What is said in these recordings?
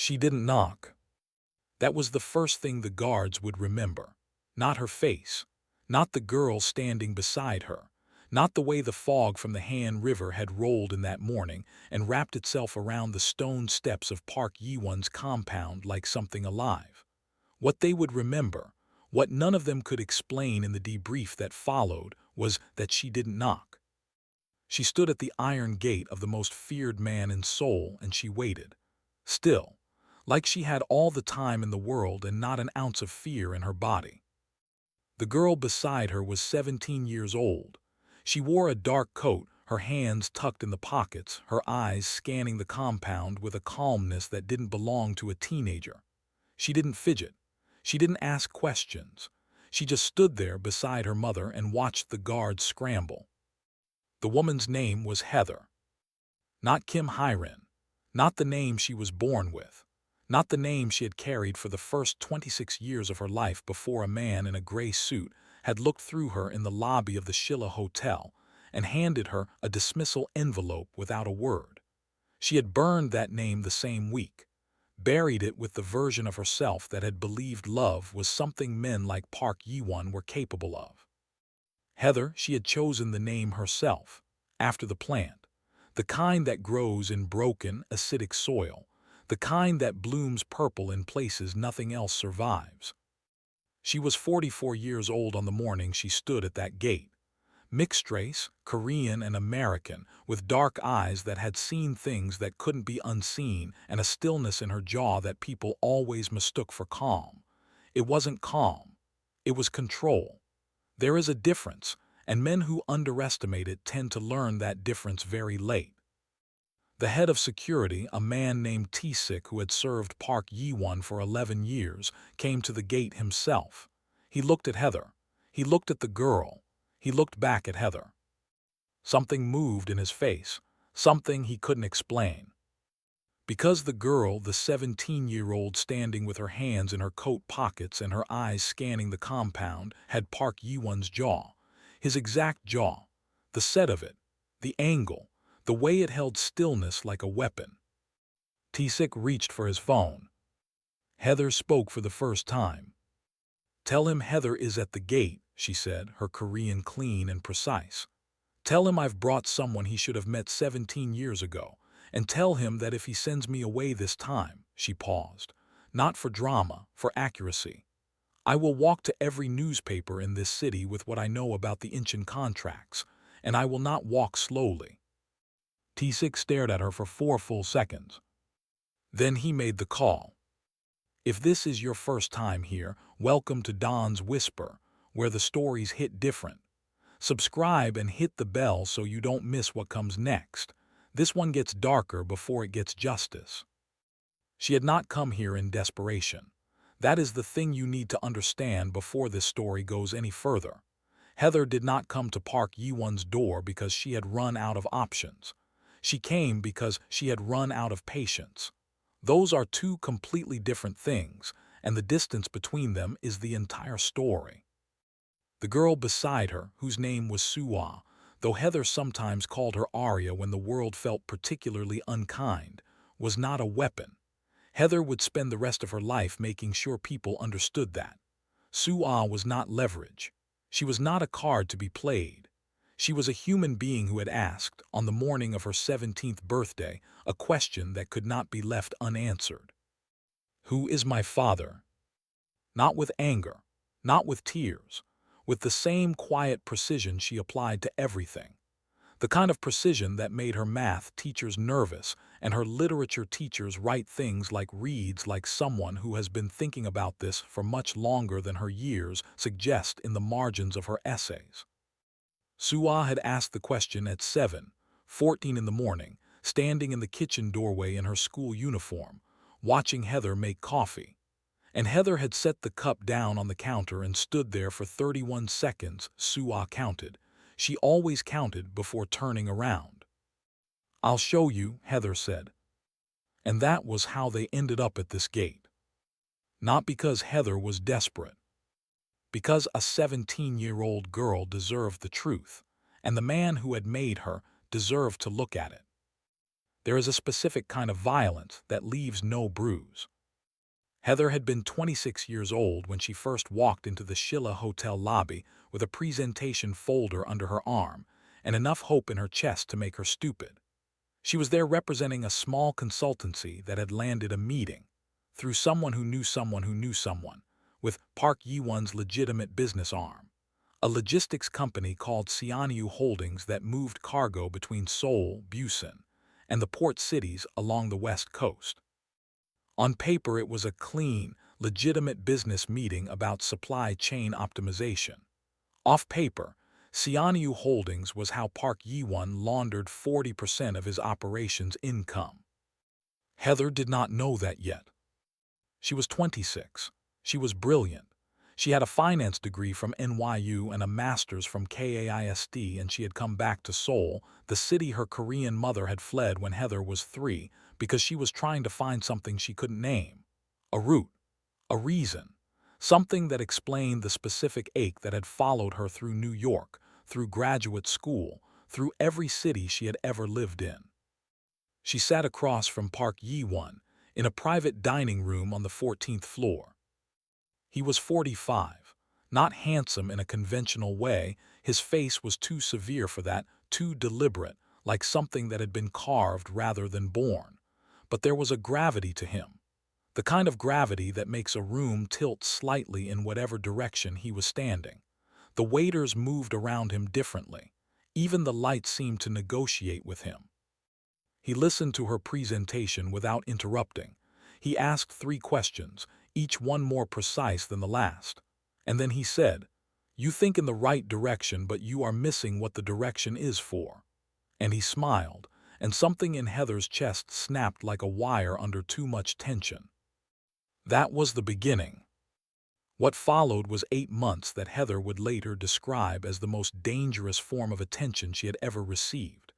She didn't knock. That was the first thing the guards would remember. Not her face, not the girl standing beside her, not the way the fog from the Han River had rolled in that morning and wrapped itself around the stone steps of Park Yi-won's compound like something alive. What they would remember, what none of them could explain in the debrief that followed, was that she didn't knock. She stood at the iron gate of the most feared man in Seoul and she waited. Still, like she had all the time in the world and not an ounce of fear in her body. The girl beside her was 17 years old. She wore a dark coat, her hands tucked in the pockets, her eyes scanning the compound with a calmness that didn't belong to a teenager. She didn't fidget. She didn't ask questions. She just stood there beside her mother and watched the guards scramble. The woman's name was Heather. Not Kim Hyren. Not the name she was born with. Not the name she had carried for the first 26 years of her life before a man in a gray suit had looked through her in the lobby of the Shilla Hotel and handed her a dismissal envelope without a word. She had burned that name the same week, buried it with the version of herself that had believed love was something men like Park Yi-won were capable of. Heather, she had chosen the name herself, after the plant, the kind that grows in broken, acidic soil, the kind that blooms purple in places nothing else survives. She was 44 years old on the morning she stood at that gate. Mixed race, Korean and American, with dark eyes that had seen things that couldn't be unseen and a stillness in her jaw that people always mistook for calm. It wasn't calm. It was control. There is a difference, and men who underestimate it tend to learn that difference very late. The head of security, a man named Tae-sik who had served Park Yi-won for 11 years, came to the gate himself. He looked at Heather. He looked at the girl. He looked back at Heather. Something moved in his face, something he couldn't explain. Because the girl, the 17-year-old standing with her hands in her coat pockets and her eyes scanning the compound, had Park Yi-won's jaw, his exact jaw, the set of it, the angle, the way it held stillness like a weapon. Tae-sik reached for his phone. Heather spoke for the first time. "Tell him Heather is at the gate," she said, her Korean clean and precise. "Tell him I've brought someone he should have met 17 years ago, and tell him that if he sends me away this time," she paused, "not for drama, for accuracy. I will walk to every newspaper in this city with what I know about the Incheon contracts, and I will not walk slowly." Tae-sik stared at her for 4 full seconds. Then he made the call. "If this is your first time here, welcome to Don's Whisper, where the stories hit different. Subscribe and hit the bell so you don't miss what comes next. This one gets darker before it gets justice." She had not come here in desperation. That is the thing you need to understand before this story goes any further. Heather did not come to Park Yi-won's door because she had run out of options. She came because she had run out of patience. Those are two completely different things, and the distance between them is the entire story. The girl beside her, whose name was Soo-ah, though Heather sometimes called her Arya when the world felt particularly unkind, was not a weapon. Heather would spend the rest of her life making sure people understood that. Soo-ah was not leverage. She was not a card to be played. She was a human being who had asked, on the morning of her 17th birthday, a question that could not be left unanswered. "Who is my father?" Not with anger, not with tears, with the same quiet precision she applied to everything. The kind of precision that made her math teachers nervous and her literature teachers write things like reads like someone who has been thinking about this for much longer than her years suggest in the margins of her essays. Soo-ah had asked the question at 7:14 in the morning, standing in the kitchen doorway in her school uniform, watching Heather make coffee. And Heather had set the cup down on the counter and stood there for 31 seconds, Soo-ah counted. She always counted before turning around. "I'll show you," Heather said. And that was how they ended up at this gate. Not because Heather was desperate. Because a 17-year-old girl deserved the truth, and the man who had made her deserved to look at it. There is a specific kind of violence that leaves no bruise. Heather had been 26 years old when she first walked into the Sheila Hotel lobby with a presentation folder under her arm and enough hope in her chest to make her stupid. She was there representing a small consultancy that had landed a meeting, through someone who knew someone who knew someone, with Park Yi-won's legitimate business arm, a logistics company called Seoul Holdings that moved cargo between Seoul, Busan, and the port cities along the west coast. On paper, it was a clean, legitimate business meeting about supply chain optimization. Off paper, Seoul Holdings was how Park Yi-won laundered 40% of his operations income. Heather did not know that yet. She was 26. She was brilliant. She had a finance degree from NYU and a master's from KAIST, and she had come back to Seoul, the city her Korean mother had fled when Heather was 3, because she was trying to find something she couldn't name. A root. A reason. Something that explained the specific ache that had followed her through New York, through graduate school, through every city she had ever lived in. She sat across from Park Yi-won, in a private dining room on the 14th floor. He was 45, not handsome in a conventional way. His face was too severe for that, too deliberate, like something that had been carved rather than born. But there was a gravity to him, the kind of gravity that makes a room tilt slightly in whatever direction he was standing. The waiters moved around him differently. Even the lights seemed to negotiate with him. He listened to her presentation without interrupting. He asked 3 questions, each one more precise than the last. And then he said, "You think in the right direction, but you are missing what the direction is for." And he smiled, and something in Heather's chest snapped like a wire under too much tension. That was the beginning. What followed was 8 months that Heather would later describe as the most dangerous form of attention she had ever received.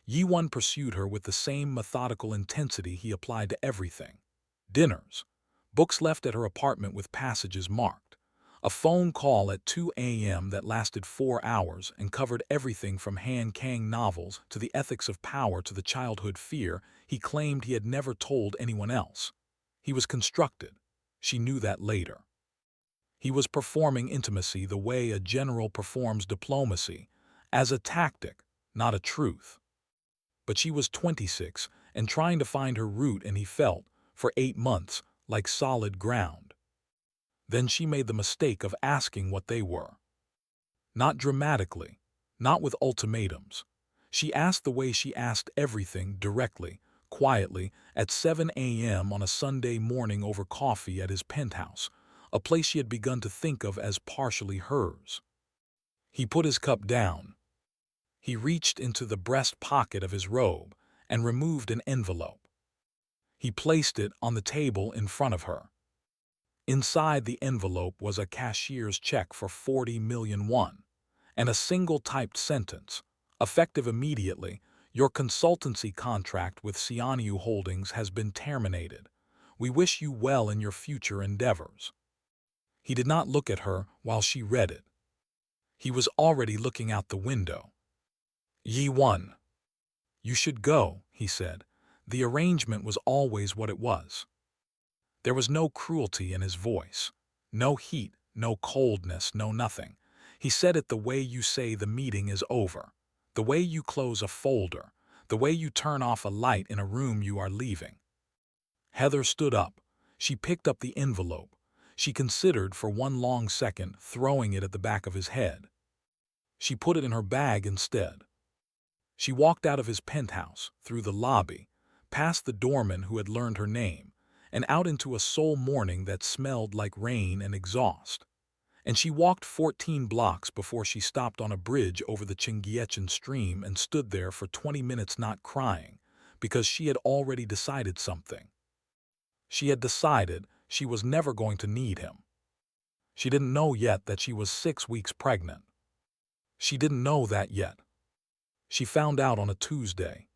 Yi-won pursued her with the same methodical intensity he applied to everything. Dinners, books left at her apartment with passages marked, a phone call at 2 a.m. that lasted 4 hours and covered everything from Han Kang novels to the ethics of power to the childhood fear he claimed he had never told anyone else. He was constructed. She knew that later. He was performing intimacy the way a general performs diplomacy, as a tactic, not a truth. But she was 26 and trying to find her root, and he felt, for 8 months, like solid ground. Then she made the mistake of asking what they were. Not dramatically, not with ultimatums. She asked the way she asked everything, directly, quietly, at 7 a.m. on a Sunday morning over coffee at his penthouse, a place she had begun to think of as partially hers. He put his cup down. He reached into the breast pocket of his robe and removed an envelope. He placed it on the table in front of her. Inside the envelope was a cashier's check for 40 million won, and a single typed sentence, effective immediately: "Your consultancy contract with Seoul Holdings has been terminated. We wish you well in your future endeavors." He did not look at her while she read it. He was already looking out the window. "Yi-won, you should go," he said. The arrangement was always what it was. There was no cruelty in his voice, no heat, no coldness, no nothing. He said it the way you say the meeting is over, the way you close a folder, the way you turn off a light in a room you are leaving. Heather stood up. She picked up the envelope. She considered for one long second throwing it at the back of his head. She put it in her bag instead. She walked out of his penthouse, through the lobby, past the doorman who had learned her name, and out into a Seoul morning that smelled like rain and exhaust. And she walked 14 blocks before she stopped on a bridge over the Cheonggyecheon stream and stood there for 20 minutes not crying, because she had already decided something. She had decided she was never going to need him. She didn't know yet that she was 6 weeks pregnant. She didn't know that yet. She found out on a Tuesday.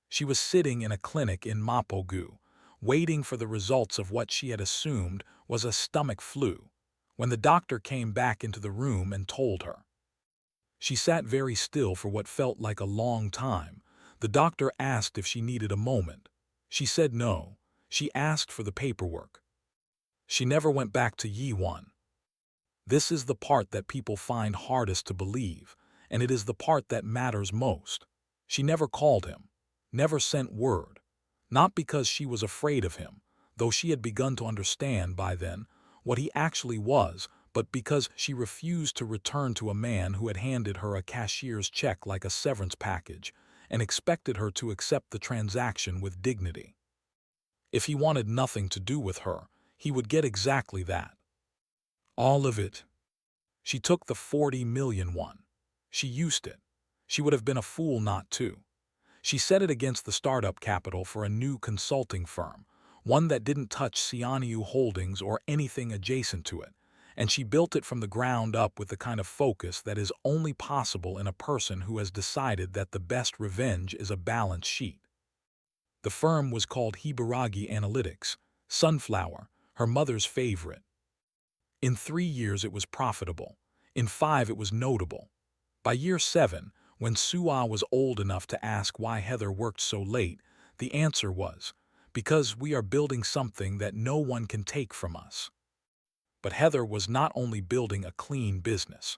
She was sitting in a clinic in Mapogu, waiting for the results of what she had assumed was a stomach flu, when the doctor came back into the room and told her. She sat very still for what felt like a long time, The doctor asked if she needed a moment. She said no. She asked for the paperwork. She never went back to Jae-won. This is the part that people find hardest to believe, and it is the part that matters most. She never called him, never sent word, not because she was afraid of him, though she had begun to understand by then what he actually was, but because she refused to return to a man who had handed her a cashier's check like a severance package and expected her to accept the transaction with dignity. If he wanted nothing to do with her, he would get exactly that. All of it. She took the 40 million won. She used it. She would have been a fool not to. She set it against the startup capital for a new consulting firm, one that didn't touch Seoul Holdings or anything adjacent to it, and she built it from the ground up with the kind of focus that is only possible in a person who has decided that the best revenge is a balance sheet. The firm was called Haebaragi Analytics, Sunflower, her mother's favorite. In 3 years it was profitable. In 5 it was notable. By year 7, when Soo-ah was old enough to ask why Heather worked so late, the answer was, because we are building something that no one can take from us. But Heather was not only building a clean business.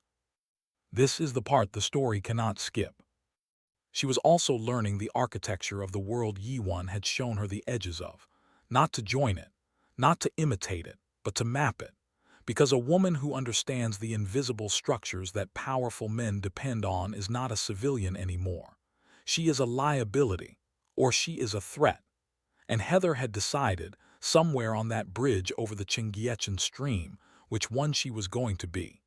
This is the part the story cannot skip. She was also learning the architecture of the world Jae-won had shown her the edges of, not to join it, not to imitate it, but to map it. Because a woman who understands the invisible structures that powerful men depend on is not a civilian anymore. She is a liability, or she is a threat. And Heather had decided, somewhere on that bridge over the Cheque stream, which one she was going to be.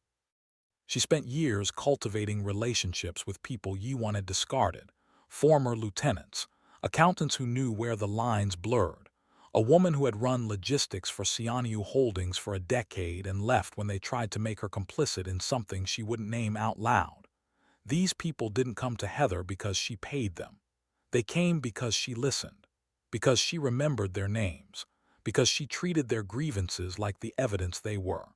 She spent years cultivating relationships with people Jae-won had discarded, former lieutenants, accountants who knew where the lines blurred, a woman who had run logistics for Seoul Holdings for a decade and left when they tried to make her complicit in something she wouldn't name out loud. These people didn't come to Heather because she paid them. They came because she listened, because she remembered their names, because she treated their grievances like the evidence they were.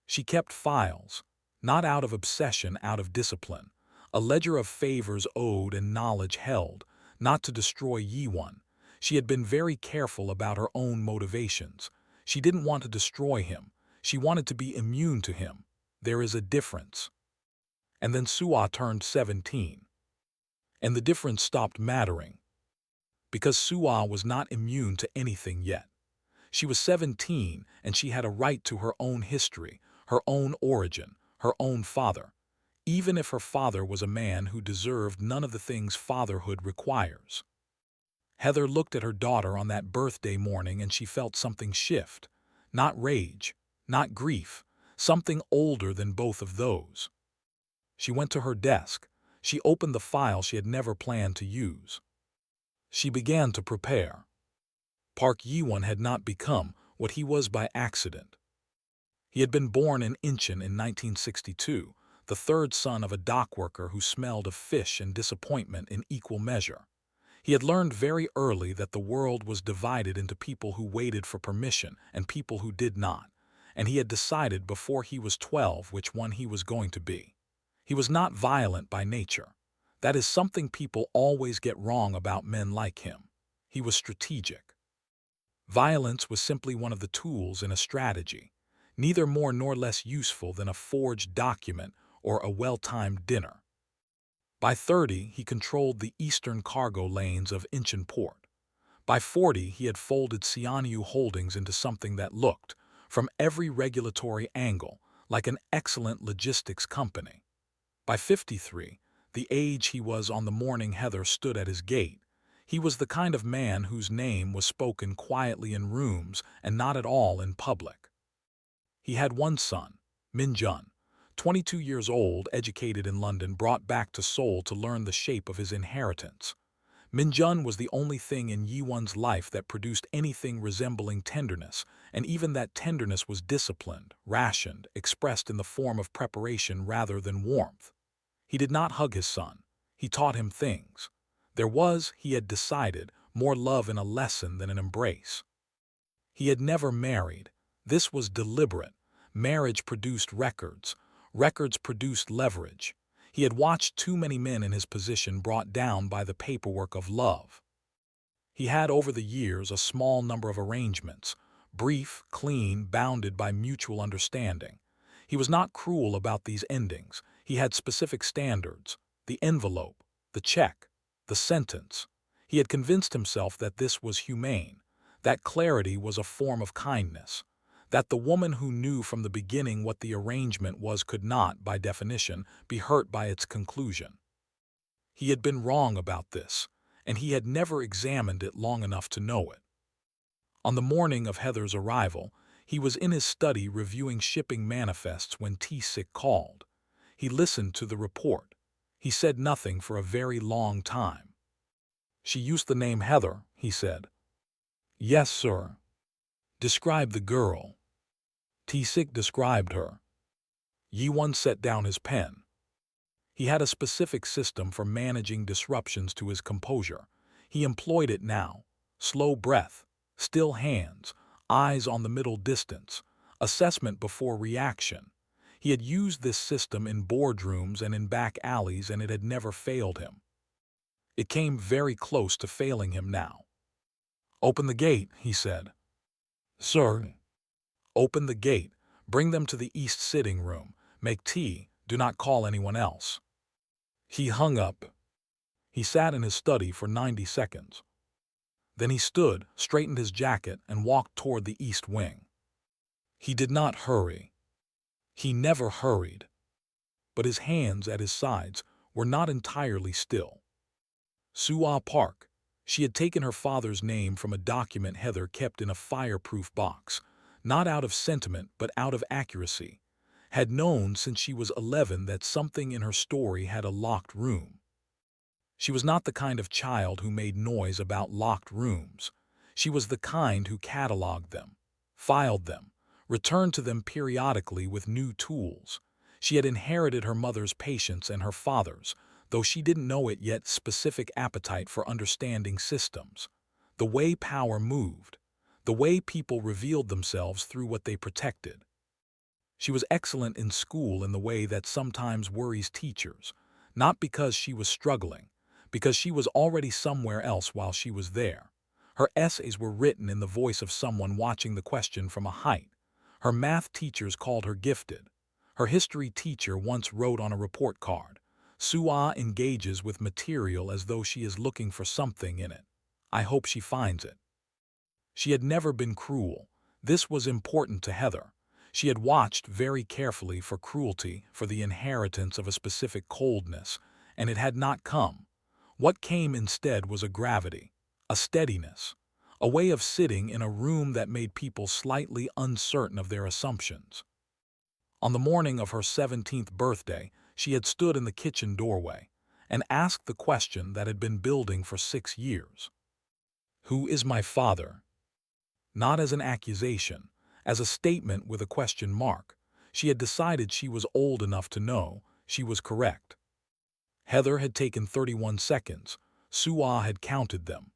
She kept files, not out of obsession, out of discipline, a ledger of favors owed and knowledge held, not to destroy Jae-won. She had been very careful about her own motivations. She didn't want to destroy him. She wanted to be immune to him. There is a difference. And then Soo-ah turned 17. And the difference stopped mattering. Because Soo-ah was not immune to anything yet. She was 17, and she had a right to her own history, her own origin, her own father, even if her father was a man who deserved none of the things fatherhood requires. Heather looked at her daughter on that birthday morning and she felt something shift. Not rage, not grief, something older than both of those. She went to her desk. She opened the file she had never planned to use. She began to prepare. Park Jae-won had not become what he was by accident. He had been born in Incheon in 1962, the third son of a dockworker who smelled of fish and disappointment in equal measure. He had learned very early that the world was divided into people who waited for permission and people who did not, and he had decided before he was 12 which one he was going to be. He was not violent by nature. That is something people always get wrong about men like him. He was strategic. Violence was simply one of the tools in a strategy, neither more nor less useful than a forged document or a well-timed dinner. By 30, he controlled the eastern cargo lanes of Incheon Port. By 40, he had folded Seoul Holdings into something that looked, from every regulatory angle, like an excellent logistics company. By 53, the age he was on the morning Heather stood at his gate, he was the kind of man whose name was spoken quietly in rooms and not at all in public. He had one son, Min-jun, 22 years old, educated in London, brought back to Seoul to learn the shape of his inheritance. Min-jun was the only thing in Jae-won's life that produced anything resembling tenderness, and even that tenderness was disciplined, rationed, expressed in the form of preparation rather than warmth. He did not hug his son. He taught him things. There was, he had decided, more love in a lesson than an embrace. He had never married. This was deliberate. Marriage produced records. Records produced leverage. He had watched too many men in his position brought down by the paperwork of love. He had over the years a small number of arrangements, brief, clean, bounded by mutual understanding. He was not cruel about these endings. He had specific standards: the envelope, the check, the sentence. He had convinced himself that this was humane, that clarity was a form of kindness, that the woman who knew from the beginning what the arrangement was could not, by definition, be hurt by its conclusion. He had been wrong about this, and he had never examined it long enough to know it. On the morning of Heather's arrival, he was in his study reviewing shipping manifests when T-Sick called. He listened to the report. He said nothing for a very long time. "She used the name Heather," he said. "Yes, sir." "Describe the girl." T-Sick described her. Jae-won set down his pen. He had a specific system for managing disruptions to his composure. He employed it now. Slow breath, still hands, eyes on the middle distance, assessment before reaction. He had used this system in boardrooms and in back alleys, and it had never failed him. It came very close to failing him now. "Open the gate," he said. "Sir." "Open the gate. Bring them to the east sitting room. Make tea. Do not call anyone else." He hung up. He sat in his study for 90 seconds. Then he stood, straightened his jacket, and walked toward the east wing. He did not hurry. He never hurried. But his hands at his sides were not entirely still. Soo-ah Park. She had taken her father's name from a document Heather kept in a fireproof box, not out of sentiment but out of accuracy. Had known since she was 11 that something in her story had a locked room. She was not the kind of child who made noise about locked rooms. She was the kind who cataloged them, filed them, returned to them periodically with new tools. She had inherited her mother's patience and her father's, though she didn't know it yet, specific appetite for understanding systems. The way power moved, the way people revealed themselves through what they protected. She was excellent in school in the way that sometimes worries teachers, not because she was struggling, because she was already somewhere else while she was there. Her essays were written in the voice of someone watching the question from a height. Her math teachers called her gifted. Her history teacher once wrote on a report card, "Soo-ah engages with material as though she is looking for something in it. I hope she finds it." She had never been cruel. This was important to Heather. She had watched very carefully for cruelty, for the inheritance of a specific coldness, and it had not come. What came instead was a gravity, a steadiness, a way of sitting in a room that made people slightly uncertain of their assumptions. On the morning of her 17th birthday, she had stood in the kitchen doorway and asked the question that had been building for 6 years. "Who is my father?" Not as an accusation, as a statement with a question mark. She had decided she was old enough to know. She was correct. Heather had taken 31 seconds. Soo-ah had counted them.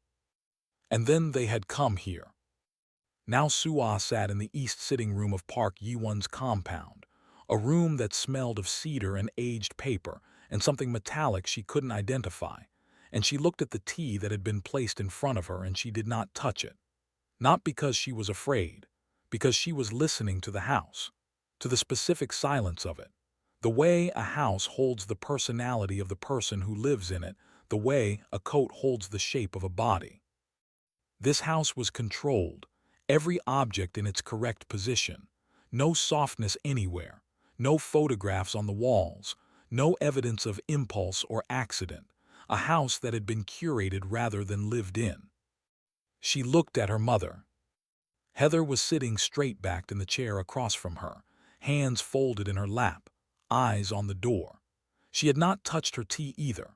And then they had come here. Now Soo-ah sat in the east sitting room of Park Yi-won's compound, a room that smelled of cedar and aged paper and something metallic she couldn't identify, and she looked at the tea that had been placed in front of her, and she did not touch it. Not because she was afraid, because she was listening to the house, to the specific silence of it, the way a house holds the personality of the person who lives in it, the way a coat holds the shape of a body. This house was controlled, every object in its correct position, no softness anywhere, no photographs on the walls, no evidence of impulse or accident, a house that had been curated rather than lived in. She looked at her mother. Heather was sitting straight-backed in the chair across from her, hands folded in her lap, eyes on the door. She had not touched her tea either.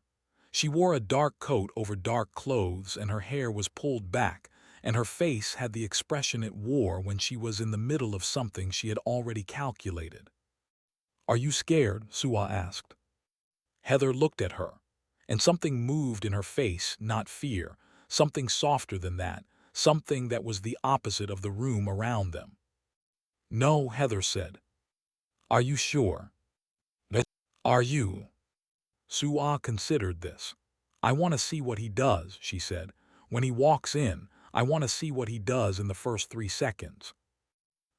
She wore a dark coat over dark clothes, and her hair was pulled back, and her face had the expression it wore when she was in the middle of something she had already calculated. "Are you scared?" Soo-ah asked. Heather looked at her, and something moved in her face, not fear, something softer than that, something that was the opposite of the room around them. "No," Heather said. "Are you sure?" "Are you?" Soo-ah considered this. I want to see what he does, she said. When he walks in, I want to see what he does in the first 3 seconds.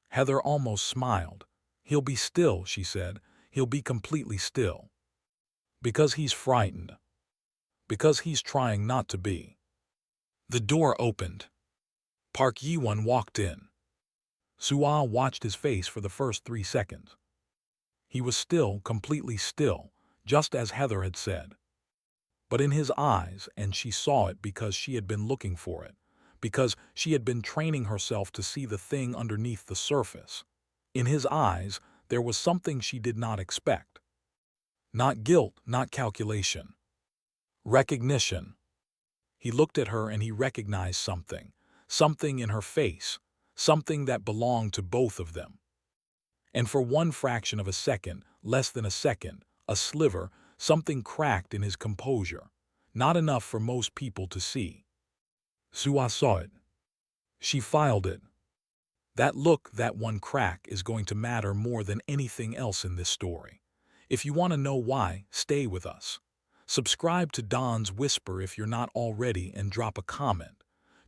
Heather almost smiled. He'll be still, she said. He'll be completely still. Because he's frightened. Because he's trying not to be. The door opened. Park Ji-won walked in. Soo-ah watched his face for the first 3 seconds. He was still, completely still, just as Heather had said. But in his eyes, and she saw it because she had been looking for it, because she had been training herself to see the thing underneath the surface. In his eyes, there was something she did not expect. Not guilt, not calculation. Recognition. He looked at her and he recognized something, something in her face, something that belonged to both of them. And for one fraction of a second, less than a second, a sliver, something cracked in his composure, not enough for most people to see. Soo-ah saw it. She filed it. That look, that one crack, is going to matter more than anything else in this story. If you want to know why, stay with us. Subscribe to Don's Whisper if you're not already and drop a comment.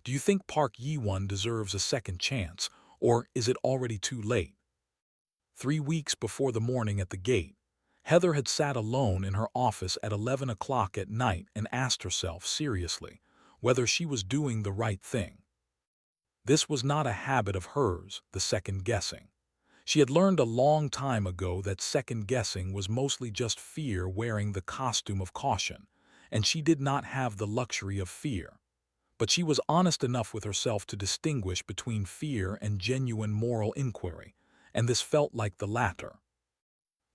Do you think Park Ji-won deserves a second chance, or is it already too late? 3 weeks before the morning at the gate, Heather had sat alone in her office at 11 o'clock at night and asked herself seriously whether she was doing the right thing. This was not a habit of hers, the second-guessing. She had learned a long time ago that second-guessing was mostly just fear wearing the costume of caution, and she did not have the luxury of fear. But she was honest enough with herself to distinguish between fear and genuine moral inquiry, and this felt like the latter.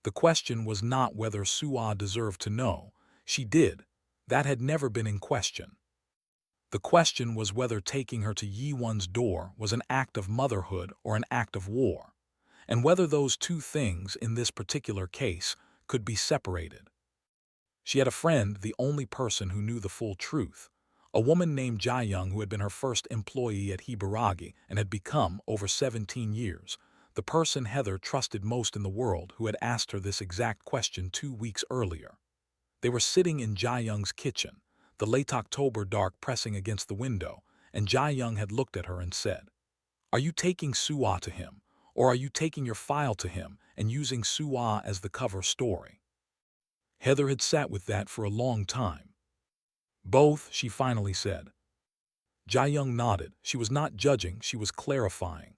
The question was not whether Soo-ah deserved to know. She did. That had never been in question. The question was whether taking her to Ji-won's door was an act of motherhood or an act of war, and whether those two things, in this particular case, could be separated. She had a friend, the only person who knew the full truth, a woman named Jae-won who had been her first employee at Haebaragi and had become, over 17 years, the person Heather trusted most in the world, who had asked her this exact question 2 weeks earlier. They were sitting in Jae-won's kitchen, the late October dark pressing against the window, and Jae-won had looked at her and said, "Are you taking Soo-ah to him, or are you taking your file to him and using Soo-ah as the cover story?" Heather had sat with that for a long time. "Both," she finally said. Jae-won nodded. She was not judging, she was clarifying.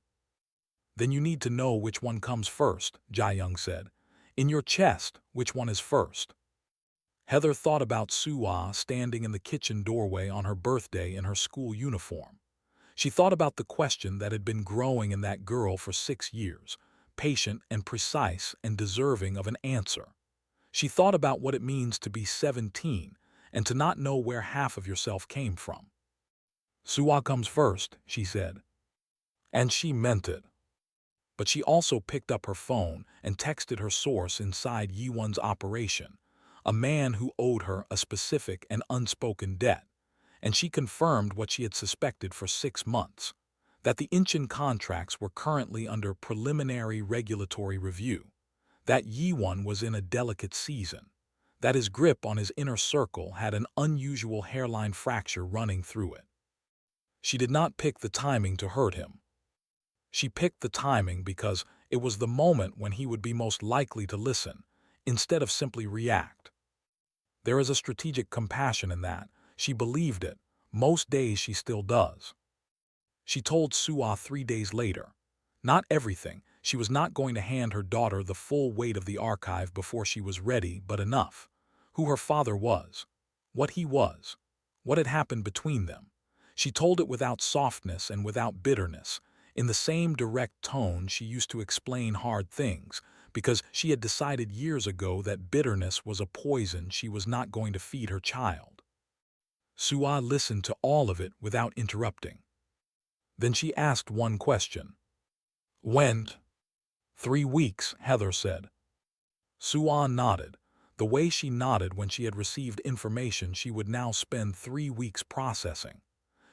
"Then you need to know which one comes first," Jae-won said. "In your chest, which one is first?" Heather thought about Soo-ah standing in the kitchen doorway on her birthday in her school uniform. She thought about the question that had been growing in that girl for 6 years, patient and precise and deserving of an answer. She thought about what it means to be 17 and to not know where half of yourself came from. "Soo-ah comes first," she said. And she meant it. But she also picked up her phone and texted her source inside Ji-won's operation, a man who owed her a specific and unspoken debt, and she confirmed what she had suspected for 6 months, that the Incheon contracts were currently under preliminary regulatory review, that Ji-won was in a delicate season, that his grip on his inner circle had an unusual hairline fracture running through it. She did not pick the timing to hurt him. She picked the timing because it was the moment when he would be most likely to listen, instead of simply react. There is a strategic compassion in that. She believed it. Most days she still does. She told Soo-ah 3 days later. Not everything. She was not going to hand her daughter the full weight of the archive before she was ready, but enough. Who her father was. What he was. What had happened between them. She told it without softness and without bitterness, in the same direct tone she used to explain hard things, because she had decided years ago that bitterness was a poison she was not going to feed her child. Soo-ah listened to all of it without interrupting. Then she asked one question. "When?" 3 weeks, Heather said. Soo-ah nodded, the way she nodded when she had received information she would now spend 3 weeks processing.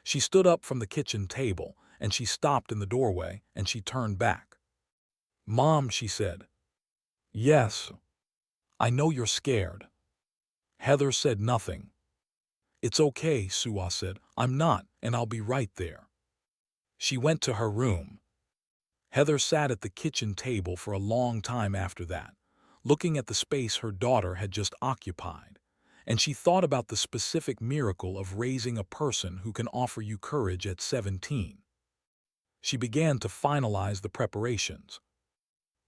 She stood up from the kitchen table, and she stopped in the doorway, and she turned back. "Mom," she said. "Yes. I know you're scared." Heather said nothing. "It's okay," Soo-ah said. "I'm not, and I'll be right there." She went to her room. Heather sat at the kitchen table for a long time after that, looking at the space her daughter had just occupied, and she thought about the specific miracle of raising a person who can offer you courage at 17. She began to finalize the preparations.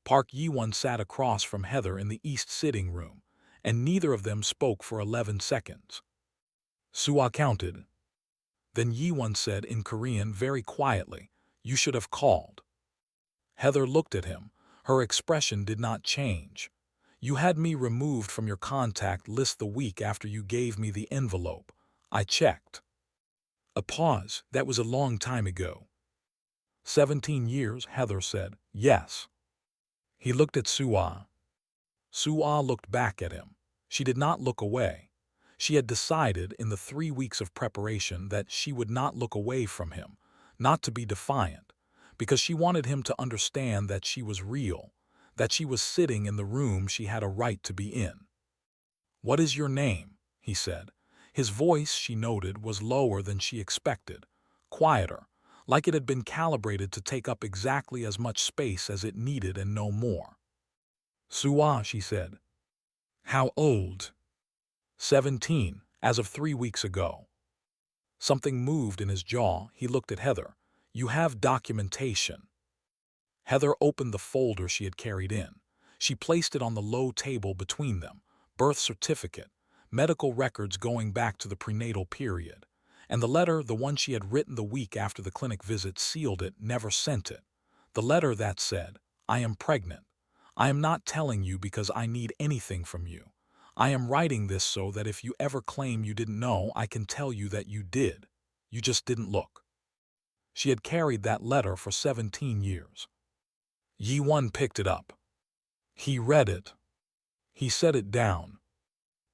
Park Yi-won sat across from Heather in the east sitting room, and neither of them spoke for 11 seconds. Soo-ah counted. Then Yi-won said in Korean very quietly, "You should have called." Heather looked at him. Her expression did not change. "You had me removed from your contact list the week after you gave me the envelope. I checked." A pause. "That was a long time ago." 17 years, Heather said. "Yes." He looked at Soo-ah. Soo-ah looked back at him. She did not look away. She had decided in the 3 weeks of preparation that she would not look away from him, not to be defiant, because she wanted him to understand that she was real, that she was sitting in the room she had a right to be in. "What is your name?" he said. His voice, she noted, was lower than she expected, quieter, like it had been calibrated to take up exactly as much space as it needed and no more. "Soo-ah," she said. "How old?" 17, as of 3 weeks ago. Something moved in his jaw. He looked at Heather. "You have documentation." Heather opened the folder she had carried in. She placed it on the low table between them. Birth certificate, medical records going back to the prenatal period. And the letter, the one she had written the week after the clinic visit, sealed it, never sent it. The letter that said, "I am pregnant. I am not telling you because I need anything from you. I am writing this so that if you ever claim you didn't know, I can tell you that you did. You just didn't look." She had carried that letter for 17 years. Yi-won picked it up. He read it. He set it down.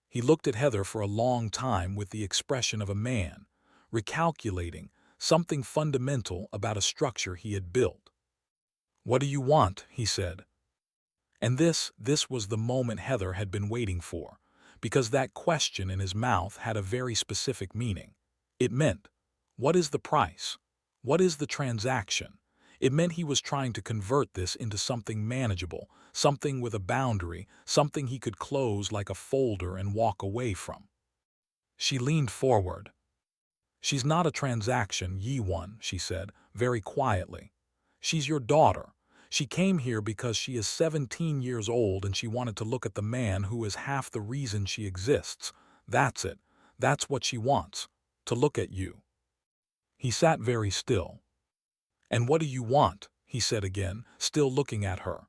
He looked at Heather for a long time with the expression of a man, recalculating something fundamental about a structure he had built. "What do you want?" he said. And this was the moment Heather had been waiting for, because that question in his mouth had a very specific meaning. It meant, what is the price? What is the transaction? It meant he was trying to convert this into something manageable, something with a boundary, something he could close like a folder and walk away from. She leaned forward. "She's not a transaction, Yi-won," she said, very quietly. "She's your daughter. She came here because she is 17 years old and she wanted to look at the man who is half the reason she exists. That's it. That's what she wants. To look at you." He sat very still. "And what do you want?" he said again, still looking at her.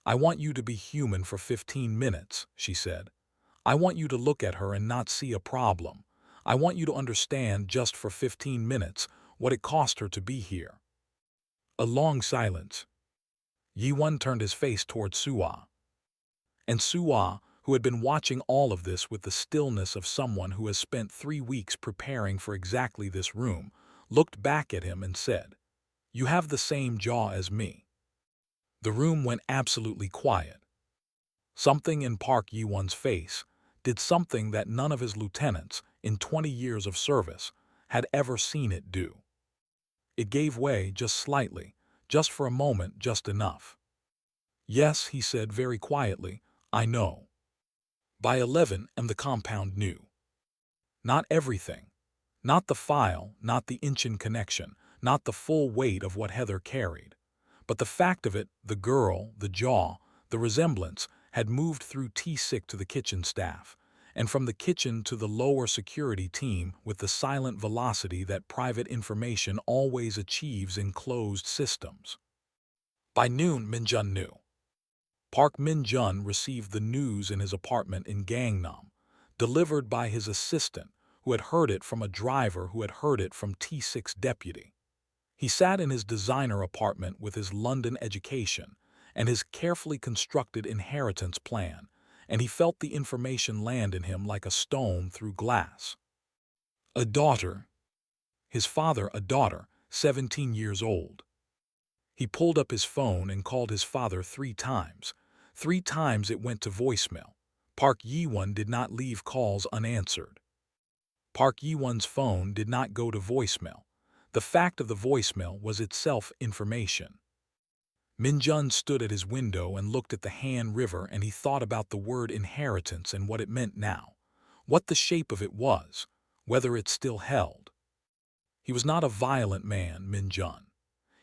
"I want you to be human for 15 minutes, she said. "I want you to look at her and not see a problem. I want you to understand just for 15 minutes what it cost her to be here." A long silence. Yi-won turned his face toward Soo-ah. And Soo-ah, who had been watching all of this with the stillness of someone who has spent 3 weeks preparing for exactly this room, looked back at him and said, "You have the same jaw as me." The room went absolutely quiet. Something in Park Yi-won's face did something that none of his lieutenants, in 20 years of service, had ever seen it do. It gave way just slightly, just for a moment, just enough. "Yes," he said very quietly, "I know." By 11 and the compound knew. Not everything. Not the file, not the Incheon connection, not the full weight of what Heather carried. But the fact of it, the girl, the jaw, the resemblance, had moved through T6 to the kitchen staff, and from the kitchen to the lower security team with the silent velocity that private information always achieves in closed systems. By noon, Min-jun knew. Park Min-jun received the news in his apartment in Gangnam, delivered by his assistant, who had heard it from a driver who had heard it from T6 deputy. He sat in his designer apartment with his London education and his carefully constructed inheritance plan, and he felt the information land in him like a stone through glass. A daughter. His father a daughter, 17 years old. He pulled up his phone and called his father 3 times. 3 times it went to voicemail. Park Yi-won did not leave calls unanswered. Park Yi-won's phone did not go to voicemail. The fact of the voicemail was itself information. Min-jun stood at his window and looked at the Han River, and he thought about the word inheritance and what it meant now, what the shape of it was, whether it still held. He was not a violent man, Min-jun.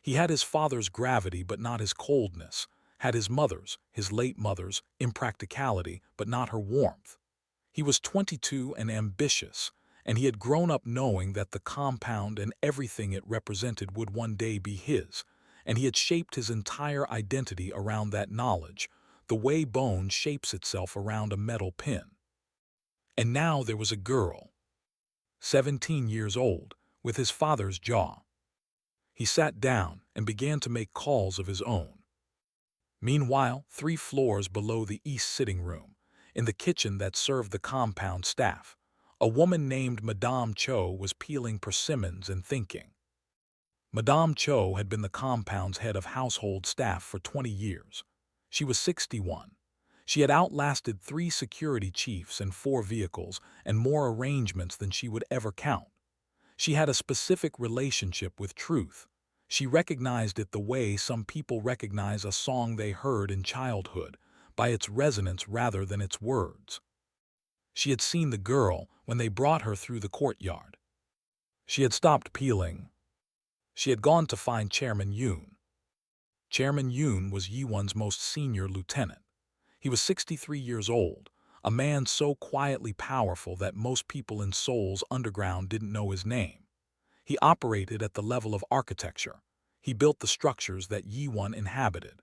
He had his father's gravity but not his coldness, had his mother's, his late mother's, impracticality but not her warmth. He was 22 and ambitious, and he had grown up knowing that the compound and everything it represented would one day be his, and he had shaped his entire identity around that knowledge, the way bone shapes itself around a metal pin. And now there was a girl, 17 years old, with his father's jaw. He sat down and began to make calls of his own. Meanwhile, 3 floors below the east sitting room, in the kitchen that served the compound staff, a woman named Madame Cho was peeling persimmons and thinking. Madame Cho had been the compound's head of household staff for 20 years. She was 61. She had outlasted 3 security chiefs and 4 vehicles and more arrangements than she would ever count. She had a specific relationship with truth. She recognized it the way some people recognize a song they heard in childhood, by its resonance rather than its words. She had seen the girl when they brought her through the courtyard. She had stopped peeling. She had gone to find Chairman Yoon. Chairman Yoon was Yi-won's most senior lieutenant. He was 63 years old, a man so quietly powerful that most people in Seoul's underground didn't know his name. He operated at the level of architecture. He built the structures that Yi-won inhabited.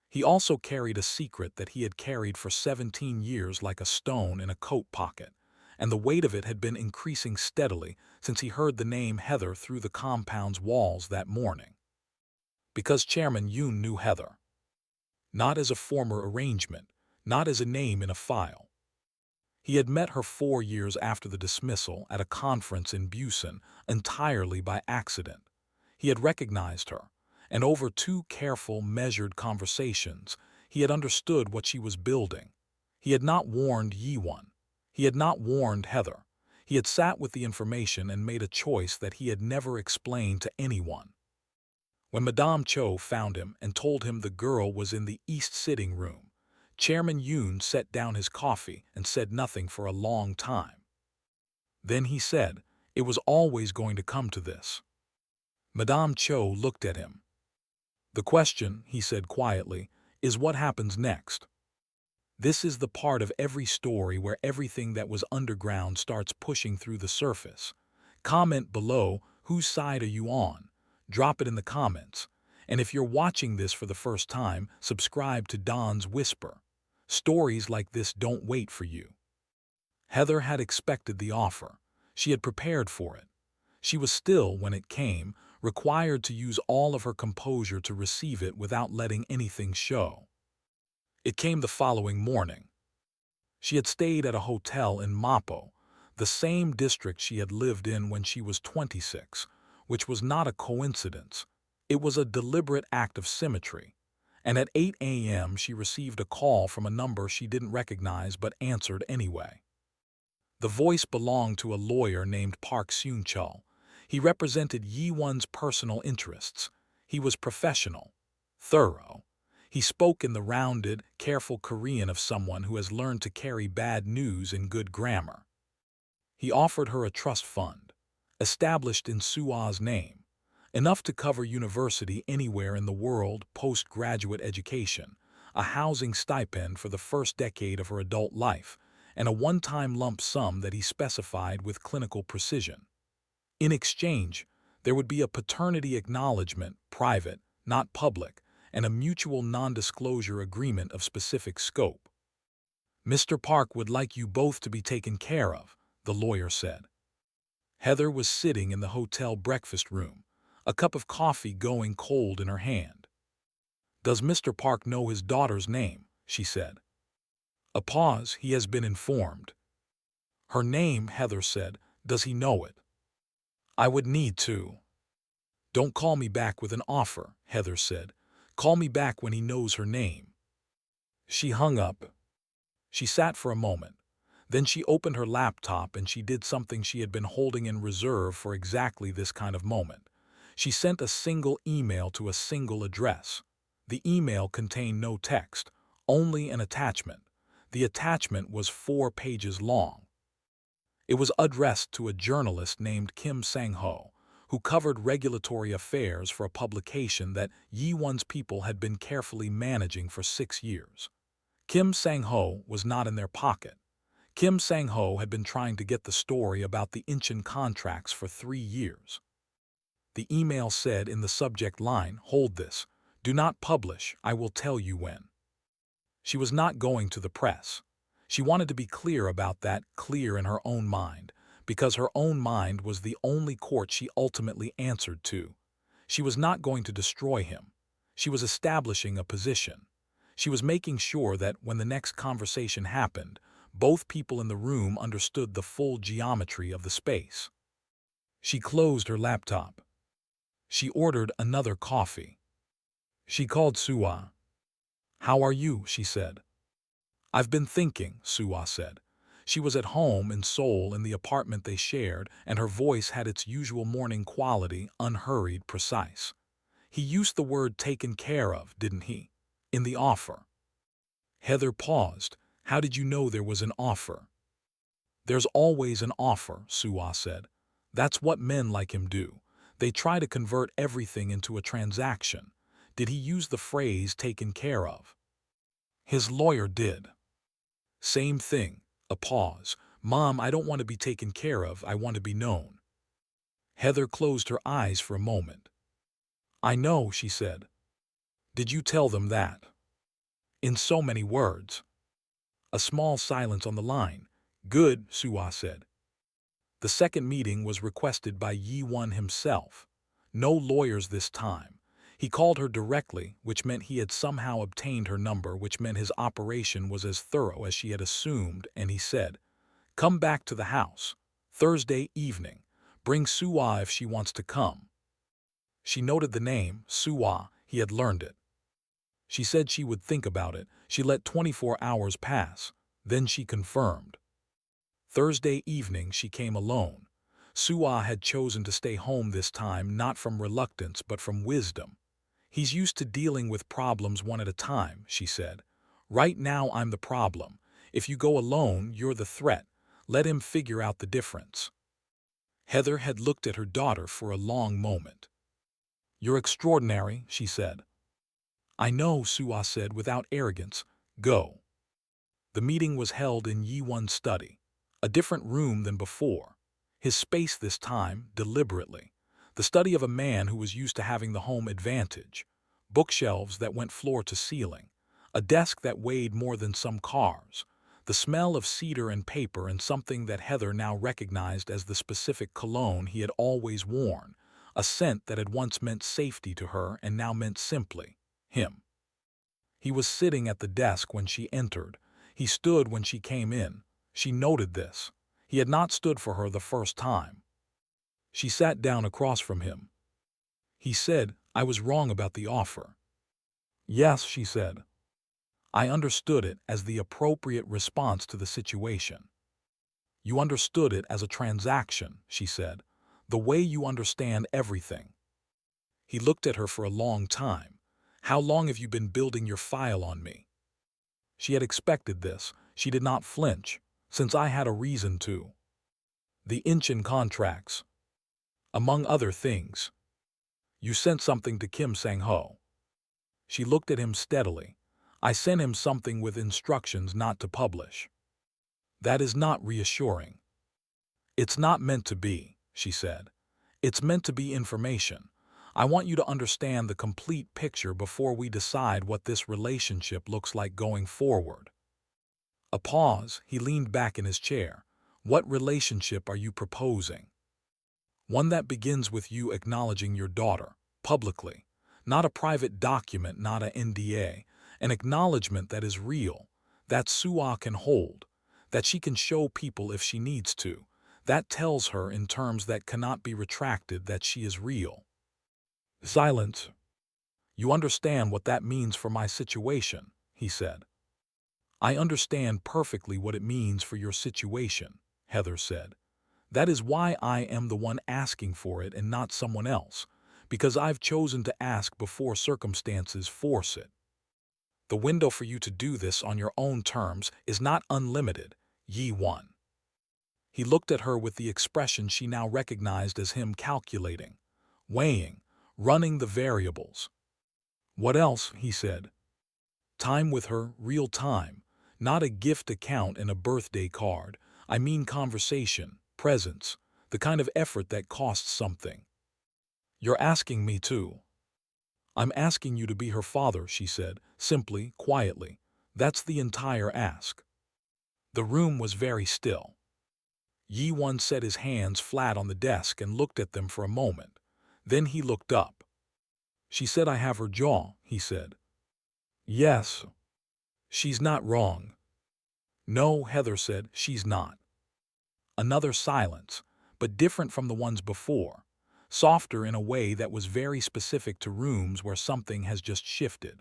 He also carried a secret that he had carried for 17 years like a stone in a coat pocket, and the weight of it had been increasing steadily since he heard the name Heather through the compound's walls that morning. Because Chairman Yoon knew Heather. Not as a former arrangement, not as a name in a file. He had met her 4 years after the dismissal at a conference in Busan, entirely by accident. He had recognized her, and over 2 careful, measured conversations, he had understood what she was building. He had not warned Yi-won. He had not warned Heather. He had sat with the information and made a choice that he had never explained to anyone. When Madame Cho found him and told him the girl was in the east sitting room, Chairman Yoon set down his coffee and said nothing for a long time. Then he said, "It was always going to come to this." Madame Cho looked at him. "The question," he said quietly, "is what happens next. This is the part of every story where everything that was underground starts pushing through the surface. Comment below, whose side are you on? Drop it in the comments. And if you're watching this for the first time, subscribe to Don's Whisper. Stories like this don't wait for you." Heather had expected the offer. She had prepared for it. She was still, when it came, required to use all of her composure to receive it without letting anything show. It came the following morning. She had stayed at a hotel in Mapo, the same district she had lived in when she was 26, which was not a coincidence. It was a deliberate act of symmetry. And at 8 a.m. she received a call from a number she didn't recognize but answered anyway. The voice belonged to a lawyer named Park Seung-chul. He represented Yi-won's personal interests. He was professional, thorough. He spoke in the rounded, careful Korean of someone who has learned to carry bad news in good grammar. He offered her a trust fund, established in Soo-ah's name, enough to cover university anywhere in the world, postgraduate education, a housing stipend for the first decade of her adult life, and a one-time lump sum that he specified with clinical precision. In exchange, there would be a paternity acknowledgement, private, not public, and a mutual non-disclosure agreement of specific scope. "Mr. Park would like you both to be taken care of," the lawyer said. Heather was sitting in the hotel breakfast room, a cup of coffee going cold in her hand. "Does Mr. Park know his daughter's name?" she said. A pause. "He has been informed." "Her name," Heather said. "Does he know it?" "I would need to." "Don't call me back with an offer," Heather said. "Call me back when he knows her name." She hung up. She sat for a moment. Then she opened her laptop and she did something she had been holding in reserve for exactly this kind of moment. She sent a single email to a single address. The email contained no text, only an attachment. The attachment was 4 pages long. It was addressed to a journalist named Kim Sang-ho, who covered regulatory affairs for a publication that Jae-won's people had been carefully managing for 6 years. Kim Sang-ho was not in their pocket. Kim Sang-ho had been trying to get the story about the Incheon contracts for 3 years. The email said in the subject line, "Hold this. Do not publish. I will tell you when." She was not going to the press. She wanted to be clear about that, clear in her own mind, because her own mind was the only court she ultimately answered to. She was not going to destroy him. She was establishing a position. She was making sure that when the next conversation happened, both people in the room understood the full geometry of the space. She closed her laptop. She ordered another coffee. She called Soo-ah. "How are you?" she said. "I've been thinking," Soo-ah said. She was at home in Seoul in the apartment they shared, and her voice had its usual morning quality, unhurried, precise. "He used the word taken care of, didn't he? In the offer." Heather paused. "How did you know there was an offer?" "There's always an offer," Soo-ah said. "That's what men like him do. They try to convert everything into a transaction. Did he use the phrase taken care of?" "His lawyer did." "Same thing." A pause. "Mom, I don't want to be taken care of. I want to be known." Heather closed her eyes for a moment. "I know," she said. "Did you tell them that?" "In so many words." A small silence on the line. "Good," Soo-ah said. The second meeting was requested by Jae-won himself. No lawyers this time. He called her directly, which meant he had somehow obtained her number, which meant his operation was as thorough as she had assumed, and he said, "Come back to the house. Thursday evening. Bring Soo-ah if she wants to come." She noted the name, Soo-ah. He had learned it. She said she would think about it. She let 24 hours pass. Then she confirmed. Thursday evening she came alone. Soo-ah had chosen to stay home this time, not from reluctance but from wisdom. "He's used to dealing with problems one at a time," she said. "Right now I'm the problem. If you go alone, you're the threat. Let him figure out the difference." Heather had looked at her daughter for a long moment. "You're extraordinary," she said. "I know," Soo-ah said without arrogance. "Go." The meeting was held in Jae-won's study. A different room than before. His space this time, deliberately. The study of a man who was used to having the home advantage. Bookshelves that went floor to ceiling. A desk that weighed more than some cars. The smell of cedar and paper, and something that Heather now recognized as the specific cologne he had always worn. A scent that had once meant safety to her and now meant simply him. He was sitting at the desk when she entered. He stood when she came in. She noted this. He had not stood for her the first time. She sat down across from him. He said, "I was wrong about the offer." "Yes," she said. "I understood it as the appropriate response to the situation." "You understood it as a transaction," she said, "the way you understand everything." He looked at her for a long time. "How long have you been building your file on me?" She had expected this. She did not flinch. "Since I had a reason to." "The Incheon contracts." "Among other things." "You sent something to Kim Sang-ho." She looked at him steadily. "I sent him something with instructions not to publish." "That is not reassuring." "It's not meant to be," she said. "It's meant to be information. I want you to understand the complete picture before we decide what this relationship looks like going forward." A pause. He leaned back in his chair. "What relationship are you proposing?" "One that begins with you acknowledging your daughter, publicly. Not a private document, not a NDA. An acknowledgement that is real, that Soo-ah can hold, that she can show people if she needs to. That tells her in terms that cannot be retracted that she is real." Silence. "You understand what that means for my situation," he said. I understand perfectly what it means for your situation, Heather said. That is why I am the one asking for it and not someone else, because I've chosen to ask before circumstances force it. The window for you to do this on your own terms is not unlimited, Jae-won. He looked at her with the expression she now recognized as him calculating, weighing, running the variables. What else, he said. Time with her, real time, not a gift account and a birthday card. I mean conversation, presence, the kind of effort that costs something. You're asking me to. I'm asking you to be her father, she said, simply, quietly. That's the entire ask. The room was very still. Jae-won set his hands flat on the desk and looked at them for a moment. Then he looked up. She said I have her jaw, he said. Yes. She's not wrong. No, Heather said, she's not. Another silence, but different from the ones before, softer in a way that was very specific to rooms where something has just shifted.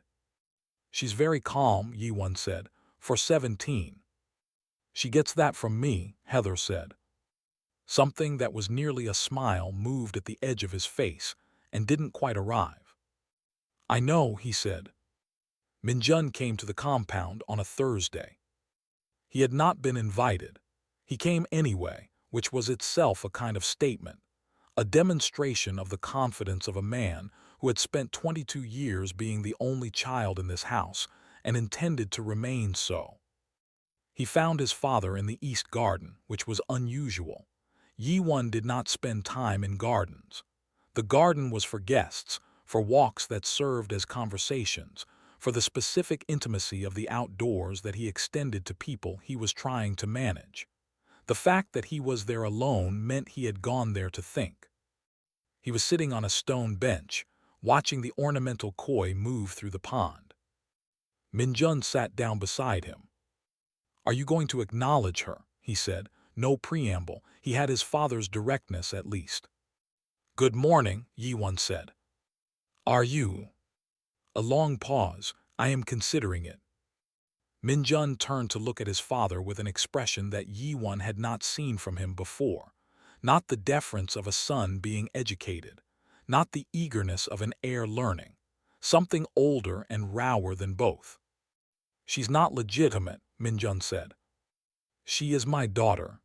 She's very calm, Jae-won said, for 17. She gets that from me, Heather said. Something that was nearly a smile moved at the edge of his face and didn't quite arrive. I know, he said. Min-jun came to the compound on a Thursday. He had not been invited. He came anyway, which was itself a kind of statement, a demonstration of the confidence of a man who had spent 22 years being the only child in this house and intended to remain so. He found his father in the East Garden, which was unusual. Jae-won did not spend time in gardens. The garden was for guests, for walks that served as conversations, for the specific intimacy of the outdoors that he extended to people he was trying to manage. The fact that he was there alone meant he had gone there to think. He was sitting on a stone bench, watching the ornamental koi move through the pond. Min-jun sat down beside him. Are you going to acknowledge her? He said. No preamble. He had his father's directness at least. Good morning, Jae-won said. Are you? A long pause. I am considering it. Min-jun turned to look at his father with an expression that Jae-won had not seen from him before. Not the deference of a son being educated. Not the eagerness of an heir learning. Something older and rower than both. She's not legitimate, Min-jun said. She is my daughter.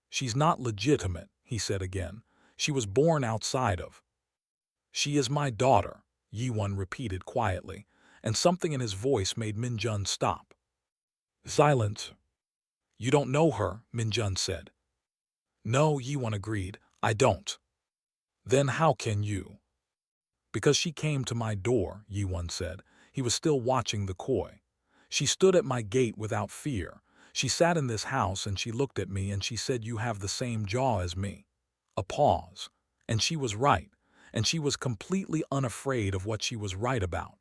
She's not legitimate, he said again. She was born outside of. She is my daughter, Jae-won repeated quietly, and something in his voice made Min-jun stop. Silence. You don't know her, Min-jun said. No, Jae-won agreed, I don't. Then how can you? Because she came to my door, Jae-won said. He was still watching the koi. She stood at my gate without fear. She sat in this house and she looked at me and she said, you have the same jaw as me. A pause. And she was right. And she was completely unafraid of what she was right about.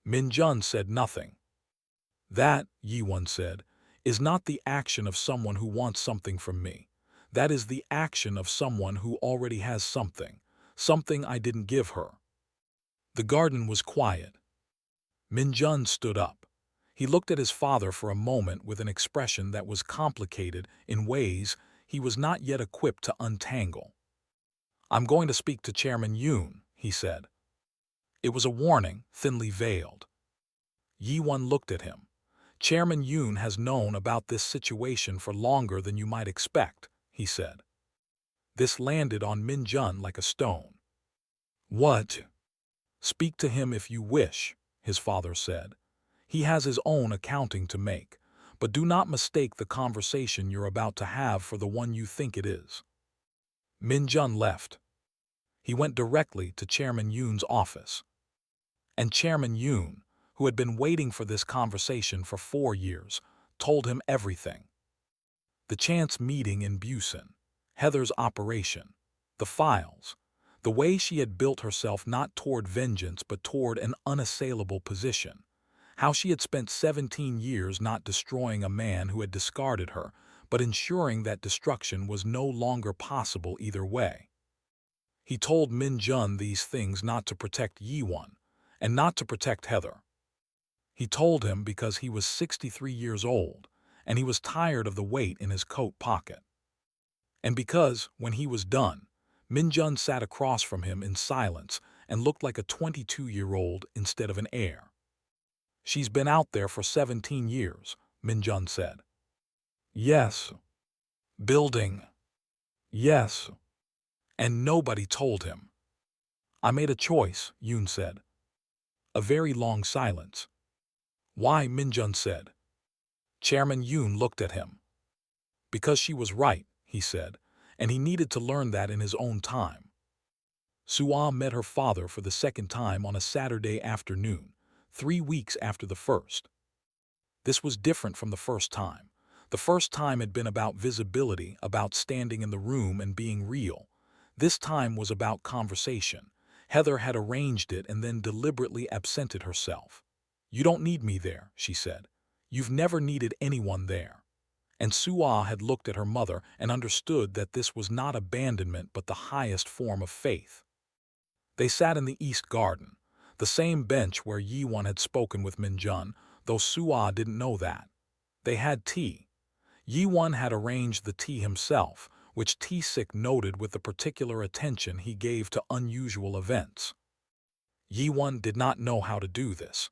Min-jun said nothing. That, Jae-won said, is not the action of someone who wants something from me. That is the action of someone who already has something I didn't give her. The garden was quiet. Min-jun stood up. He looked at his father for a moment with an expression that was complicated in ways he was not yet equipped to untangle. I'm going to speak to Chairman Yoon, he said. It was a warning, thinly veiled. Jae-won looked at him. Chairman Yoon has known about this situation for longer than you might expect, he said. This landed on Min-jun like a stone. What? Speak to him if you wish, his father said. He has his own accounting to make, but do not mistake the conversation you're about to have for the one you think it is. Min-jun left. He went directly to Chairman Yoon's office. And Chairman Yoon, who had been waiting for this conversation for 4 years, told him everything. The chance meeting in Busan, Heather's operation, the files, the way she had built herself not toward vengeance but toward an unassailable position, how she had spent 17 years not destroying a man who had discarded her, but ensuring that destruction was no longer possible either way. He told Min-jun these things not to protect Jae-won, and not to protect Heather. He told him because he was 63 years old, and he was tired of the weight in his coat pocket. And because, when he was done, Min-jun sat across from him in silence and looked like a 22-year-old instead of an heir. She's been out there for 17 years, Min-jun said. Yes. Building. Yes. And nobody told him. I made a choice, Yoon said. A very long silence. Why, Min-jun said. Chairman Yoon looked at him. Because she was right, he said, and he needed to learn that in his own time. Soo-ah met her father for the second time on a Saturday afternoon, 3 weeks after the first. This was different from the first time. The first time had been about visibility, about standing in the room and being real. This time was about conversation. Heather had arranged it and then deliberately absented herself. You don't need me there, she said. You've never needed anyone there. And Soo-ah had looked at her mother and understood that this was not abandonment but the highest form of faith. They sat in the East Garden, the same bench where Jae-won had spoken with Min-jun, though Soo-ah didn't know that. They had tea. Jae-won had arranged the tea himself, which Tae-sik noted with the particular attention he gave to unusual events. Jae-won did not know how to do this.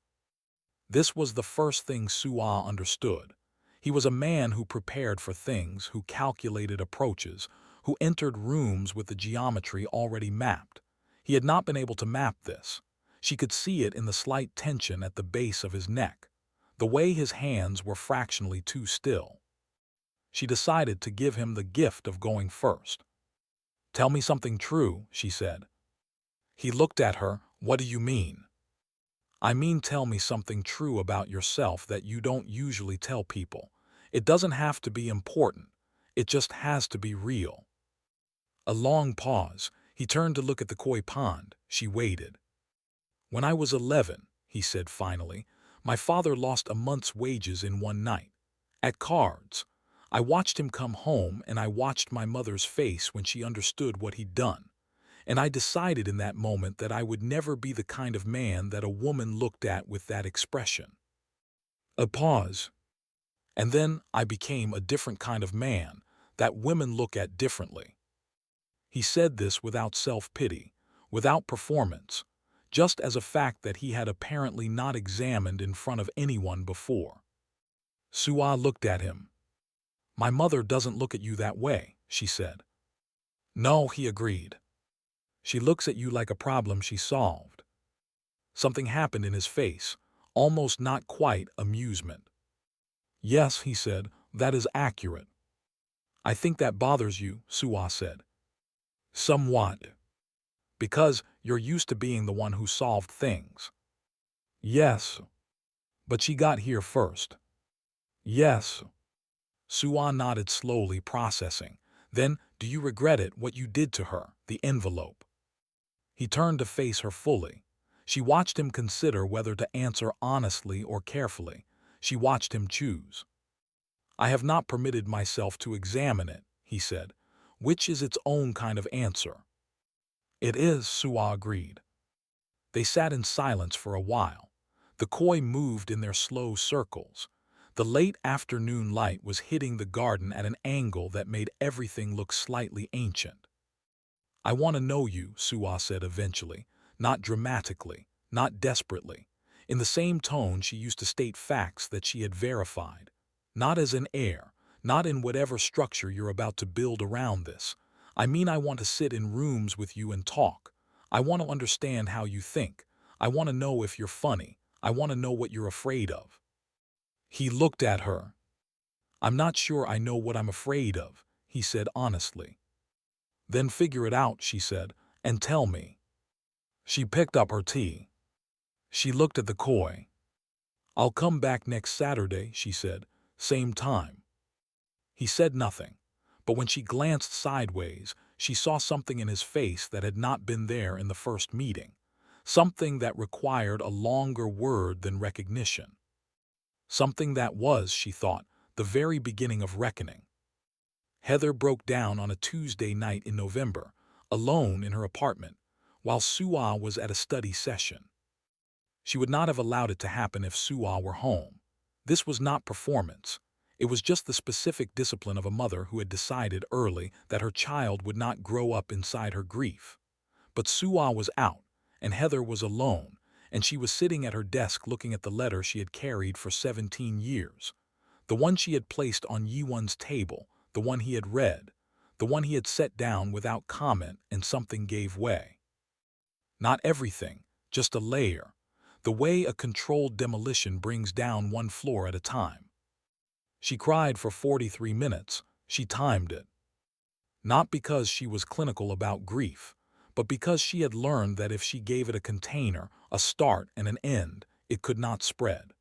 This was the first thing Soo-ah understood. He was a man who prepared for things, who calculated approaches, who entered rooms with the geometry already mapped. He had not been able to map this. She could see it in the slight tension at the base of his neck, the way his hands were fractionally too still. She decided to give him the gift of going first. Tell me something true, she said. He looked at her. What do you mean? I mean, tell me something true about yourself that you don't usually tell people. It doesn't have to be important. It just has to be real. A long pause. He turned to look at the koi pond. She waited. When I was 11, he said finally, my father lost a month's wages in one night. At cards. I watched him come home and I watched my mother's face when she understood what he'd done. And I decided in that moment that I would never be the kind of man that a woman looked at with that expression. A pause. And then I became a different kind of man that women look at differently. He said this without self-pity, without performance, just as a fact that he had apparently not examined in front of anyone before. Soo-ah looked at him. My mother doesn't look at you that way, she said. No, he agreed. She looks at you like a problem she solved. Something happened in his face, almost not quite amusement. Yes, he said, that is accurate. I think that bothers you, Soo-ah said. Somewhat. Because you're used to being the one who solved things. Yes. But she got here first. Yes. Soo-ah nodded slowly, processing. Then, do you regret it, what you did to her, the envelope? He turned to face her fully. She watched him consider whether to answer honestly or carefully. She watched him choose. I have not permitted myself to examine it, he said, which is its own kind of answer. It is, Soo-ah agreed. They sat in silence for a while. The koi moved in their slow circles. The late afternoon light was hitting the garden at an angle that made everything look slightly ancient. I want to know you, Soo-ah said eventually, not dramatically, not desperately. In the same tone she used to state facts that she had verified. Not as an heir, not in whatever structure you're about to build around this. I mean, I want to sit in rooms with you and talk. I want to understand how you think. I want to know if you're funny. I want to know what you're afraid of. He looked at her. I'm not sure I know what I'm afraid of, he said honestly. Then figure it out, she said, and tell me. She picked up her tea. She looked at the koi. I'll come back next Saturday, she said, same time. He said nothing, but when she glanced sideways, she saw something in his face that had not been there in the first meeting, something that required a longer word than recognition. Something that was, she thought, the very beginning of reckoning. Heather broke down on a Tuesday night in November, alone in her apartment, while Soo-ah was at a study session. She would not have allowed it to happen if Soo-ah were home. This was not performance. It was just the specific discipline of a mother who had decided early that her child would not grow up inside her grief. But Soo-ah was out, and Heather was alone, and she was sitting at her desk looking at the letter she had carried for 17 years. The one she had placed on Jae-won's table, the one he had read, the one he had set down without comment, and something gave way. Not everything, just a layer. The way a controlled demolition brings down one floor at a time. She cried for 43 minutes. She timed it. Not because she was clinical about grief, but because she had learned that if she gave it a container, a start and an end, it could not spread.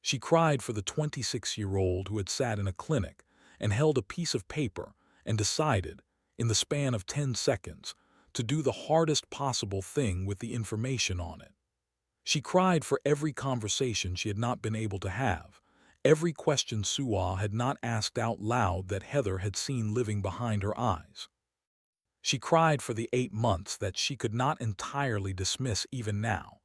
She cried for the 26-year-old who had sat in a clinic and held a piece of paper and decided, in the span of 10 seconds, to do the hardest possible thing with the information on it. She cried for every conversation she had not been able to have, every question Soo-ah had not asked out loud that Heather had seen living behind her eyes. She cried for the 8 months that she could not entirely dismiss even now,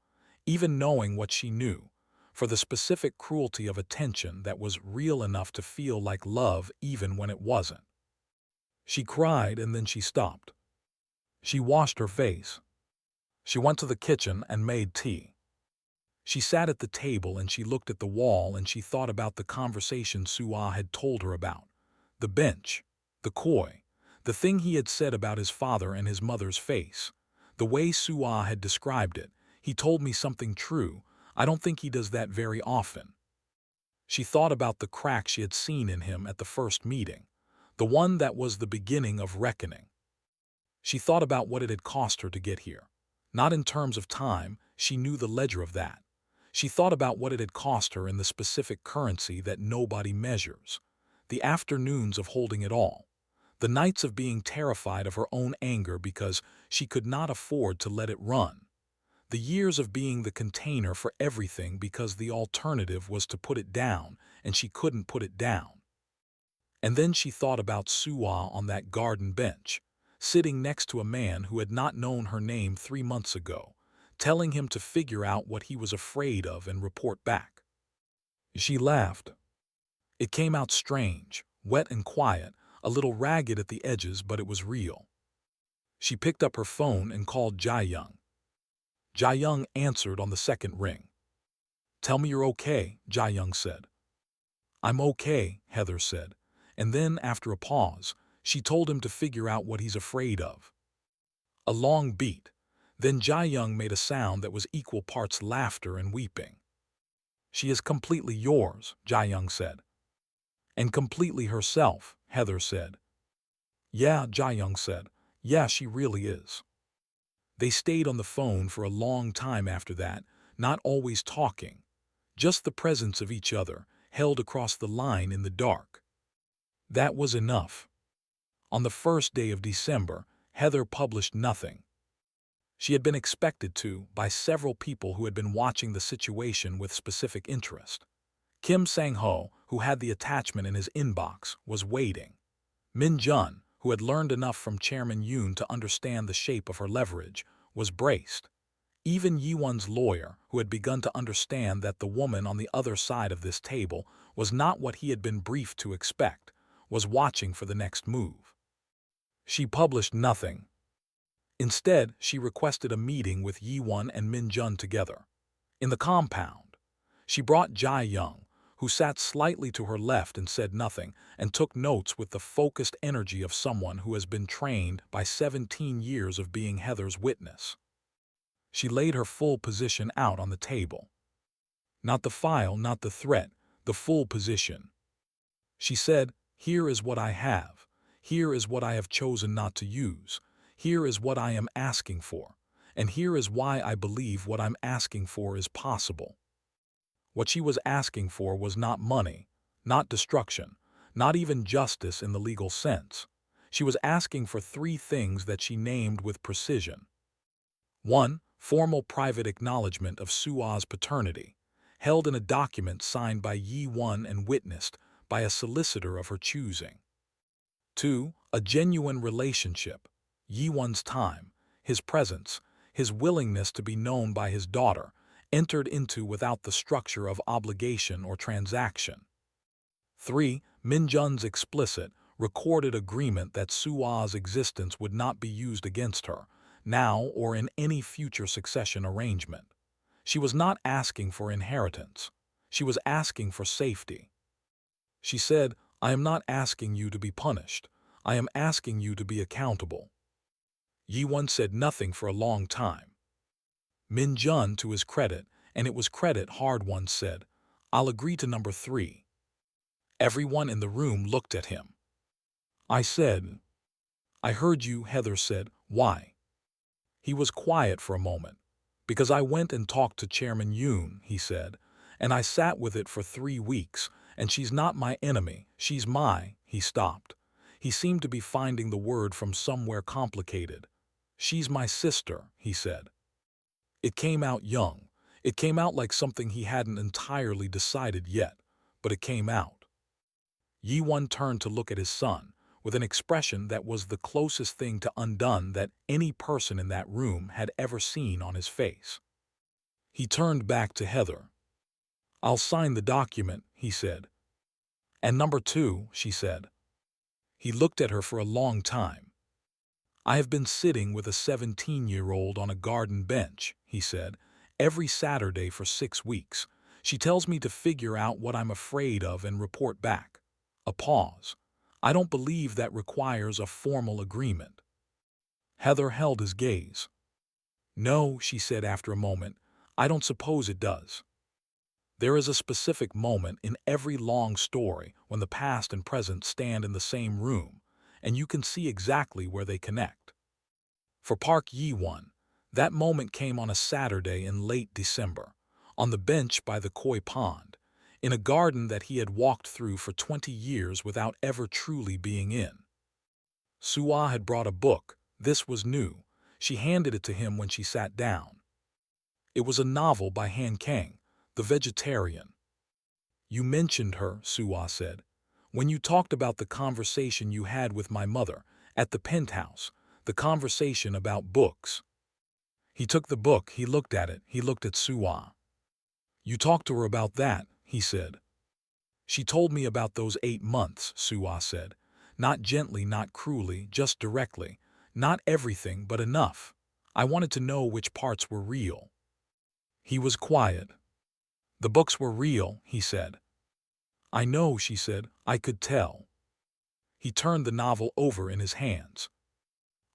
even knowing what she knew, for the specific cruelty of attention that was real enough to feel like love even when it wasn't. She cried and then she stopped. She washed her face. She went to the kitchen and made tea. She sat at the table and she looked at the wall and she thought about the conversation Soo-ah had told her about. The bench, the koi, the thing he had said about his father and his mother's face. The way Soo-ah had described it, he told me something true. I don't think he does that very often. She thought about the crack she had seen in him at the first meeting, the one that was the beginning of reckoning. She thought about what it had cost her to get here. Not in terms of time, she knew the ledger of that. She thought about what it had cost her in the specific currency that nobody measures. The afternoons of holding it all. The nights of being terrified of her own anger because she could not afford to let it run. The years of being the container for everything because the alternative was to put it down, and she couldn't put it down. And then she thought about Soo-ah on that garden bench, sitting next to a man who had not known her name 3 months ago, telling him to figure out what he was afraid of and report back. She laughed. It came out strange, wet and quiet, a little ragged at the edges, but it was real. She picked up her phone and called Jae-young. Jae-young answered on the second ring. "Tell me you're okay," Jae-young said. "I'm okay," Heather said, and then, after a pause, she told him to figure out what he's afraid of. A long beat. Then Jae-young made a sound that was equal parts laughter and weeping. "She is completely yours," Jae-young said. "And completely herself," Heather said. "Yeah," Jae-young said. "Yeah, she really is." They stayed on the phone for a long time after that, not always talking, just the presence of each other, held across the line in the dark. That was enough. On the first day of December, Heather published nothing. She had been expected to by several people who had been watching the situation with specific interest. Kim Sang-ho, who had the attachment in his inbox, was waiting. Min-jun, who had learned enough from Chairman Yoon to understand the shape of her leverage, was braced. Even Jae-won's lawyer, who had begun to understand that the woman on the other side of this table was not what he had been briefed to expect, was watching for the next move. She published nothing. Instead, she requested a meeting with Jae-won and Min-jun together. In the compound, she brought Jae-young, who sat slightly to her left and said nothing, and took notes with the focused energy of someone who has been trained by 17 years of being Heather's witness. She laid her full position out on the table. Not the file, not the threat, the full position. She said, "Here is what I have. Here is what I have chosen not to use. Here is what I am asking for. And here is why I believe what I'm asking for is possible." What she was asking for was not money, not destruction, not even justice in the legal sense. She was asking for 3 things that she named with precision. 1. Formal private acknowledgement of Soo-ah's paternity, held in a document signed by Jae-won and witnessed by a solicitor of her choosing. 2. A genuine relationship, Jae-won's time, his presence, his willingness to be known by his daughter, entered into without the structure of obligation or transaction. 3. Min-jun's explicit, recorded agreement that Soo-ah's existence would not be used against her, now or in any future succession arrangement. She was not asking for inheritance. She was asking for safety. She said, "I am not asking you to be punished. I am asking you to be accountable." Jae-won said nothing for a long time. Min-jun, to his credit, and it was credit hard ones, said, "I'll agree to number 3. Everyone in the room looked at him. I said, "I heard you," Heather said. "Why?" He was quiet for a moment. "Because I went and talked to Chairman Yoon," he said, "and I sat with it for 3 weeks, and she's not my enemy, she's He stopped. He seemed to be finding the word from somewhere complicated. "She's my sister," he said. It came out young. It came out like something he hadn't entirely decided yet, but it came out. Jae-won turned to look at his son, with an expression that was the closest thing to undone that any person in that room had ever seen on his face. He turned back to Heather. "I'll sign the document," he said. "And number 2, she said. He looked at her for a long time. "I have been sitting with a 17-year-old on a garden bench," he said, "every Saturday for 6 weeks. She tells me to figure out what I'm afraid of and report back." A pause. "I don't believe that requires a formal agreement." Heather held his gaze. "No," she said after a moment, "I don't suppose it does." There is a specific moment in every long story when the past and present stand in the same room, and you can see exactly where they connect. For Park Ji-won, that moment came on a Saturday in late December, on the bench by the koi pond, in a garden that he had walked through for 20 years without ever truly being in. Soo-ah had brought a book. This was new. She handed it to him when she sat down. It was a novel by Han Kang, the vegetarian. "You mentioned her," Soo-ah said, "when you talked about the conversation you had with my mother at the penthouse, the conversation about books." He took the book, he looked at it, he looked at Soo-ah. "You talked to her about that," he said. "She told me about those 8 months," Soo-ah said. "Not gently, not cruelly, just directly. Not everything, but enough. I wanted to know which parts were real." He was quiet. "The books were real," he said. "I know," she said. "I could tell." He turned the novel over in his hands.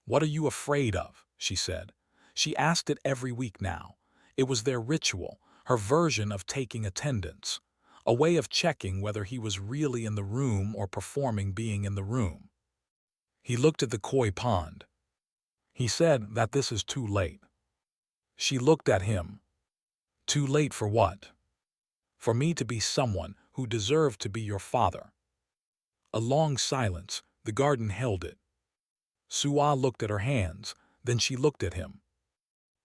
"What are you afraid of?" she said. She asked it every week now. It was their ritual, her version of taking attendance, a way of checking whether he was really in the room or performing being in the room. He looked at the koi pond. He said that this is too late. She looked at him. "Too late for what?" "For me to be someone who deserved to be your father." A long silence. The garden held it. Soo-ah looked at her hands, then she looked at him.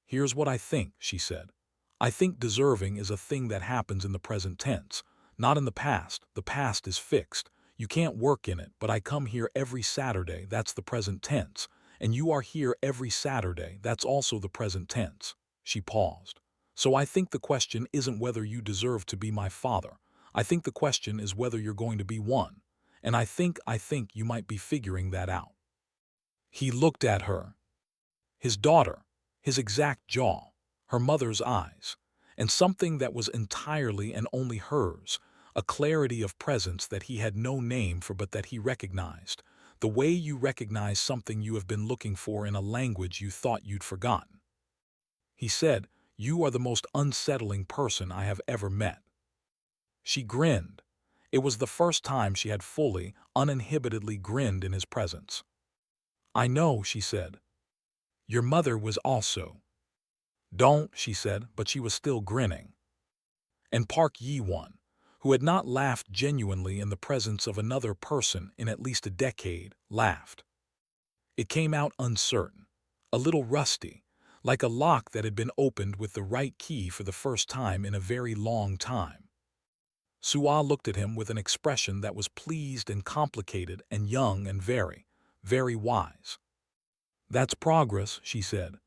"Here's what I think," she said. "I think deserving is a thing that happens in the present tense, not in the past. The past is fixed. You can't work in it, but I come here every Saturday, that's the present tense, and you are here every Saturday, that's also the present tense." She paused. "So I think the question isn't whether you deserve to be my father. I think the question is whether you're going to be one. And I think you might be figuring that out." He looked at her. His daughter, his exact jaw, her mother's eyes, and something that was entirely and only hers, a clarity of presence that he had no name for but that he recognized, the way you recognize something you have been looking for in a language you thought you'd forgotten. He said, "You are the most unsettling person I have ever met." She grinned. It was the first time she had fully, uninhibitedly grinned in his presence. "I know," she said. "Your mother was also." "Don't," she said, but she was still grinning. And Park Ji-won, who had not laughed genuinely in the presence of another person in at least a decade, laughed. It came out uncertain, a little rusty, like a lock that had been opened with the right key for the first time in a very long time. Soo-ah looked at him with an expression that was pleased and complicated and young and very, very wise. "That's progress," she said.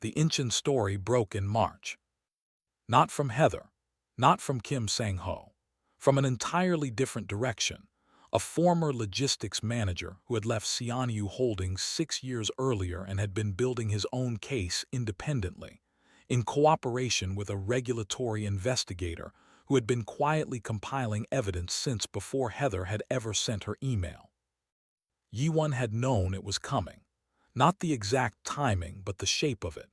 "The Incheon story broke in March." Not from Heather, not from Kim Sang-ho, from an entirely different direction. A former logistics manager who had left Seoul Holdings 6 years earlier and had been building his own case independently, in cooperation with a regulatory investigator who had been quietly compiling evidence since before Heather had ever sent her email. Jae-won had known it was coming. Not the exact timing, but the shape of it.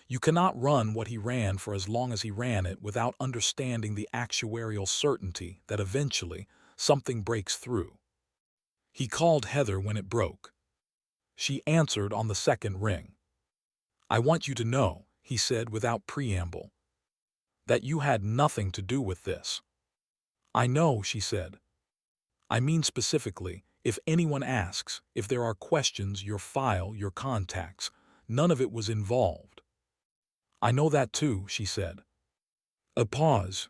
You cannot run what he ran for as long as he ran it without understanding the actuarial certainty that eventually something breaks through. He called Heather when it broke. She answered on the second ring. "I want you to know," he said without preamble, "that you had nothing to do with this." "I know," she said. "I mean specifically, if anyone asks, if there are questions, your file, your contacts, none of it was involved." "I know that too," she said. A pause.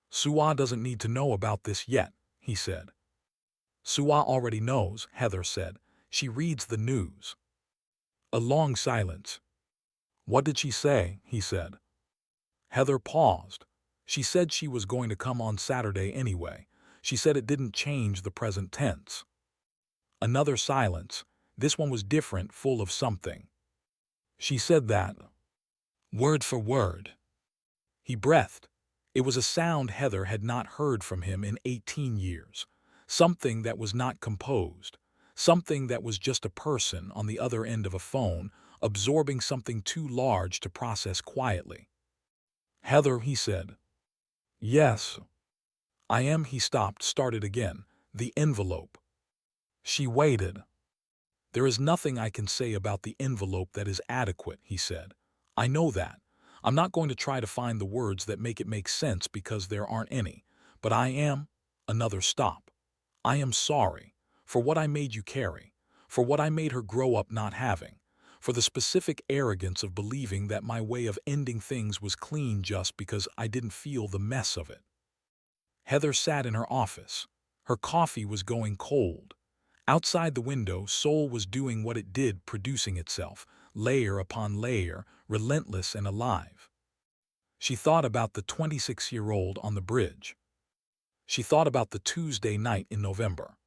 "Soo-ah doesn't need to know about this yet," he said. "Soo-ah already knows," Heather said. "She reads the news." A long silence. "What did she say?" he said. Heather paused. "She said she was going to come on Saturday anyway. She said it didn't change the present tense." Another silence. This one was different, full of something. "She said that." Word for word. He breathed. It was a sound Heather had not heard from him in 18 years. Something that was not composed. Something that was just a person on the other end of a phone, absorbing something too large to process quietly. "Heather," he said. "Yes." "I am," he stopped, started again. "The envelope." She waited. "There is nothing I can say about the envelope that is adequate," he said. "I know that. I'm not going to try to find the words that make it make sense because there aren't any. But I am—" Another stop. "I am sorry for what I made you carry, for what I made her grow up not having, for the specific arrogance of believing that my way of ending things was clean just because I didn't feel the mess of it." Heather sat in her office. Her coffee was going cold. Outside the window, Seoul was doing what it did, producing itself, layer upon layer, relentless and alive. She thought about the 26-year-old on the bridge. She thought about the Tuesday night in November.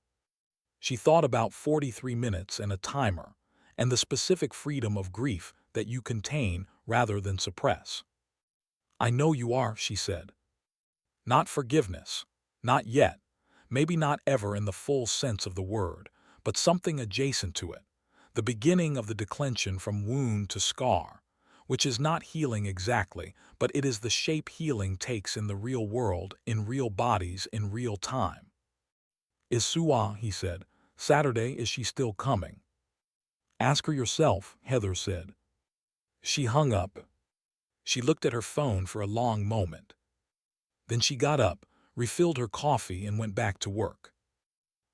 She thought about 43 minutes and a timer, and the specific freedom of grief that you contain rather than suppress. "I know you are," she said. "Not forgiveness. Not yet. Maybe not ever in the full sense of the word, but something adjacent to it. The beginning of the declension from wound to scar, which is not healing exactly, but it is the shape healing takes in the real world, in real bodies, in real time." "Is Soo-ah," he said. "Saturday, is she still coming?" "Ask her yourself," Heather said. She hung up. She looked at her phone for a long moment. Then she got up, refilled her coffee, and went back to work.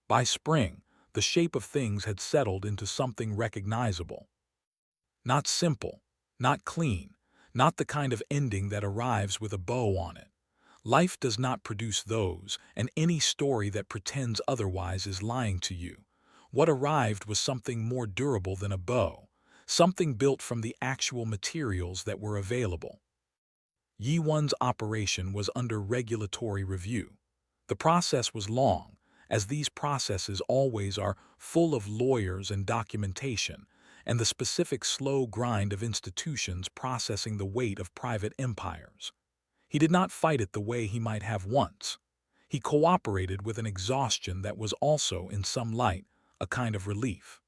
By spring, the shape of things had settled into something recognizable. Not simple, not clean, not the kind of ending that arrives with a bow on it. Life does not produce those, and any story that pretends otherwise is lying to you. What arrived was something more durable than a bow, something built from the actual materials that were available. Jae-won's operation was under regulatory review. The process was long, as these processes always are, full of lawyers and documentation, and the specific slow grind of institutions processing the weight of private empires. He did not fight it the way he might have once. He cooperated with an exhaustion that was also, in some light, a kind of relief.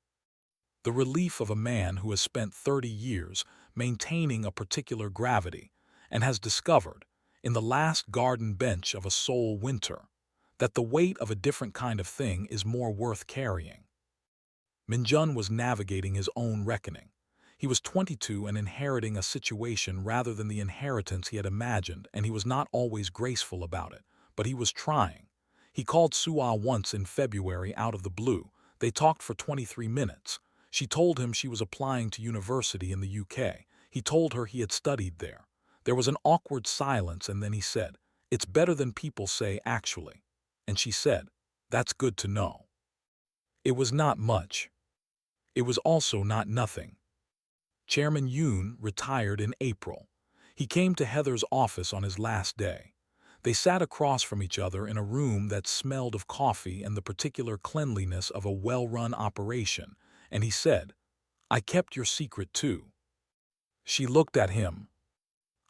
The relief of a man who has spent 30 years maintaining a particular gravity and has discovered, in the last garden bench of a Seoul winter, that the weight of a different kind of thing is more worth carrying. Min-jun was navigating his own reckoning. He was 22 and inheriting a situation rather than the inheritance he had imagined, and he was not always graceful about it, but he was trying. He called Soo-ah once in February out of the blue. They talked for 23 minutes. She told him she was applying to university in the UK. He told her he had studied there. There was an awkward silence, and then he said, "It's better than people say, actually." And she said, "That's good to know." It was not much. It was also not nothing. Chairman Yoon retired in April. He came to Heather's office on his last day. They sat across from each other in a room that smelled of coffee and the particular cleanliness of a well-run operation, and he said, "I kept your secret too." She looked at him.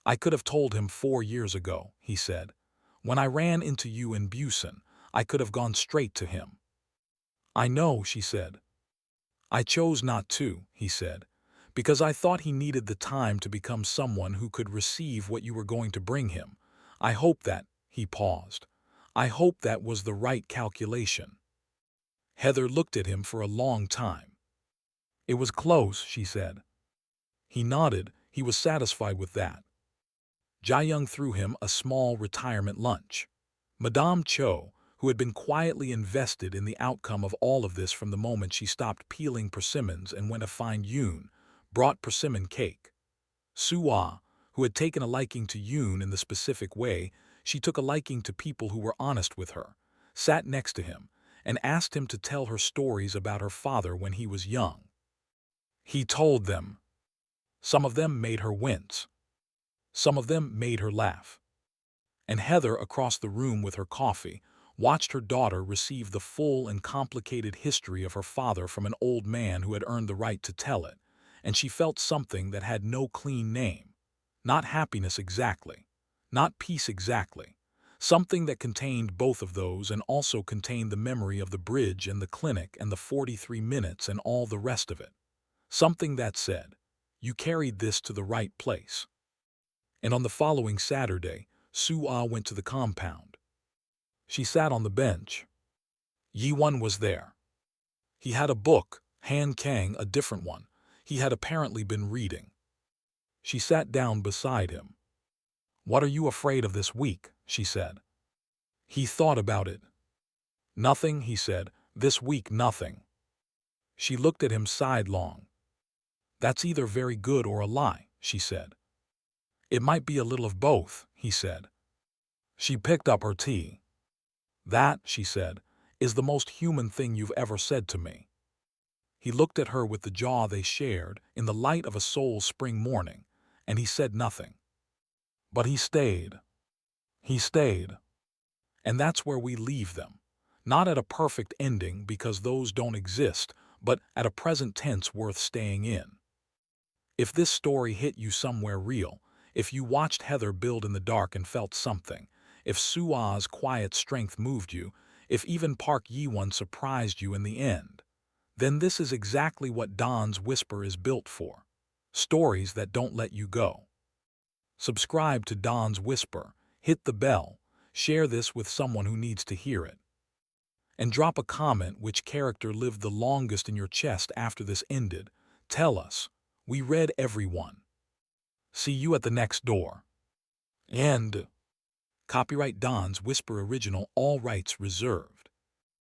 "I could have told him 4 years ago," he said. "When I ran into you in Busan, I could have gone straight to him." "I know," she said. "I chose not to," he said, "because I thought he needed the time to become someone who could receive what you were going to bring him. I hope that," he paused, "I hope that was the right calculation." Heather looked at him for a long time. "It was close," she said. He nodded. He was satisfied with that. Jae-young threw him a small retirement lunch. Madame Cho, who had been quietly invested in the outcome of all of this from the moment she stopped peeling persimmons and went to find Yoon, brought persimmon cake. Soo-ah, who had taken a liking to Yoon in the specific way she took a liking to people who were honest with her, sat next to him and asked him to tell her stories about her father when he was young. He told them. Some of them made her wince. Some of them made her laugh. And Heather, across the room with her coffee, watched her daughter receive the full and complicated history of her father from an old man who had earned the right to tell it, and she felt something that had no clean name. Not happiness exactly. Not peace exactly. Something that contained both of those and also contained the memory of the bridge and the clinic and the 43 minutes and all the rest of it. Something that said, "You carried this to the right place." And on the following Saturday, Soo-ah went to the compound. She sat on the bench. Jae-won was there. He had a book, Han Kang a different one, he had apparently been reading. She sat down beside him. "What are you afraid of this week?" she said. He thought about it. "Nothing," he said, "this week nothing." She looked at him sidelong. "That's either very good or a lie," she said. "It might be a little of both," he said. She picked up her tea. "That," she said, "is the most human thing you've ever said to me." He looked at her with the jaw they shared in the light of a Seoul spring morning, and he said nothing. But he stayed. He stayed. And that's where we leave them. Not at a perfect ending because those don't exist, but at a present tense worth staying in. If this story hit you somewhere real, if you watched Heather build in the dark and felt something, if Soo-ah's quiet strength moved you, if even Park Ji-won surprised you in the end, then this is exactly what Don's Whisper is built for. Stories that don't let you go. Subscribe to Don's Whisper, hit the bell, share this with someone who needs to hear it. And drop a comment which character lived the longest in your chest after this ended. Tell us. We read every one. See you at the next door. End. Copyright Don's Whisper Original, all rights reserved.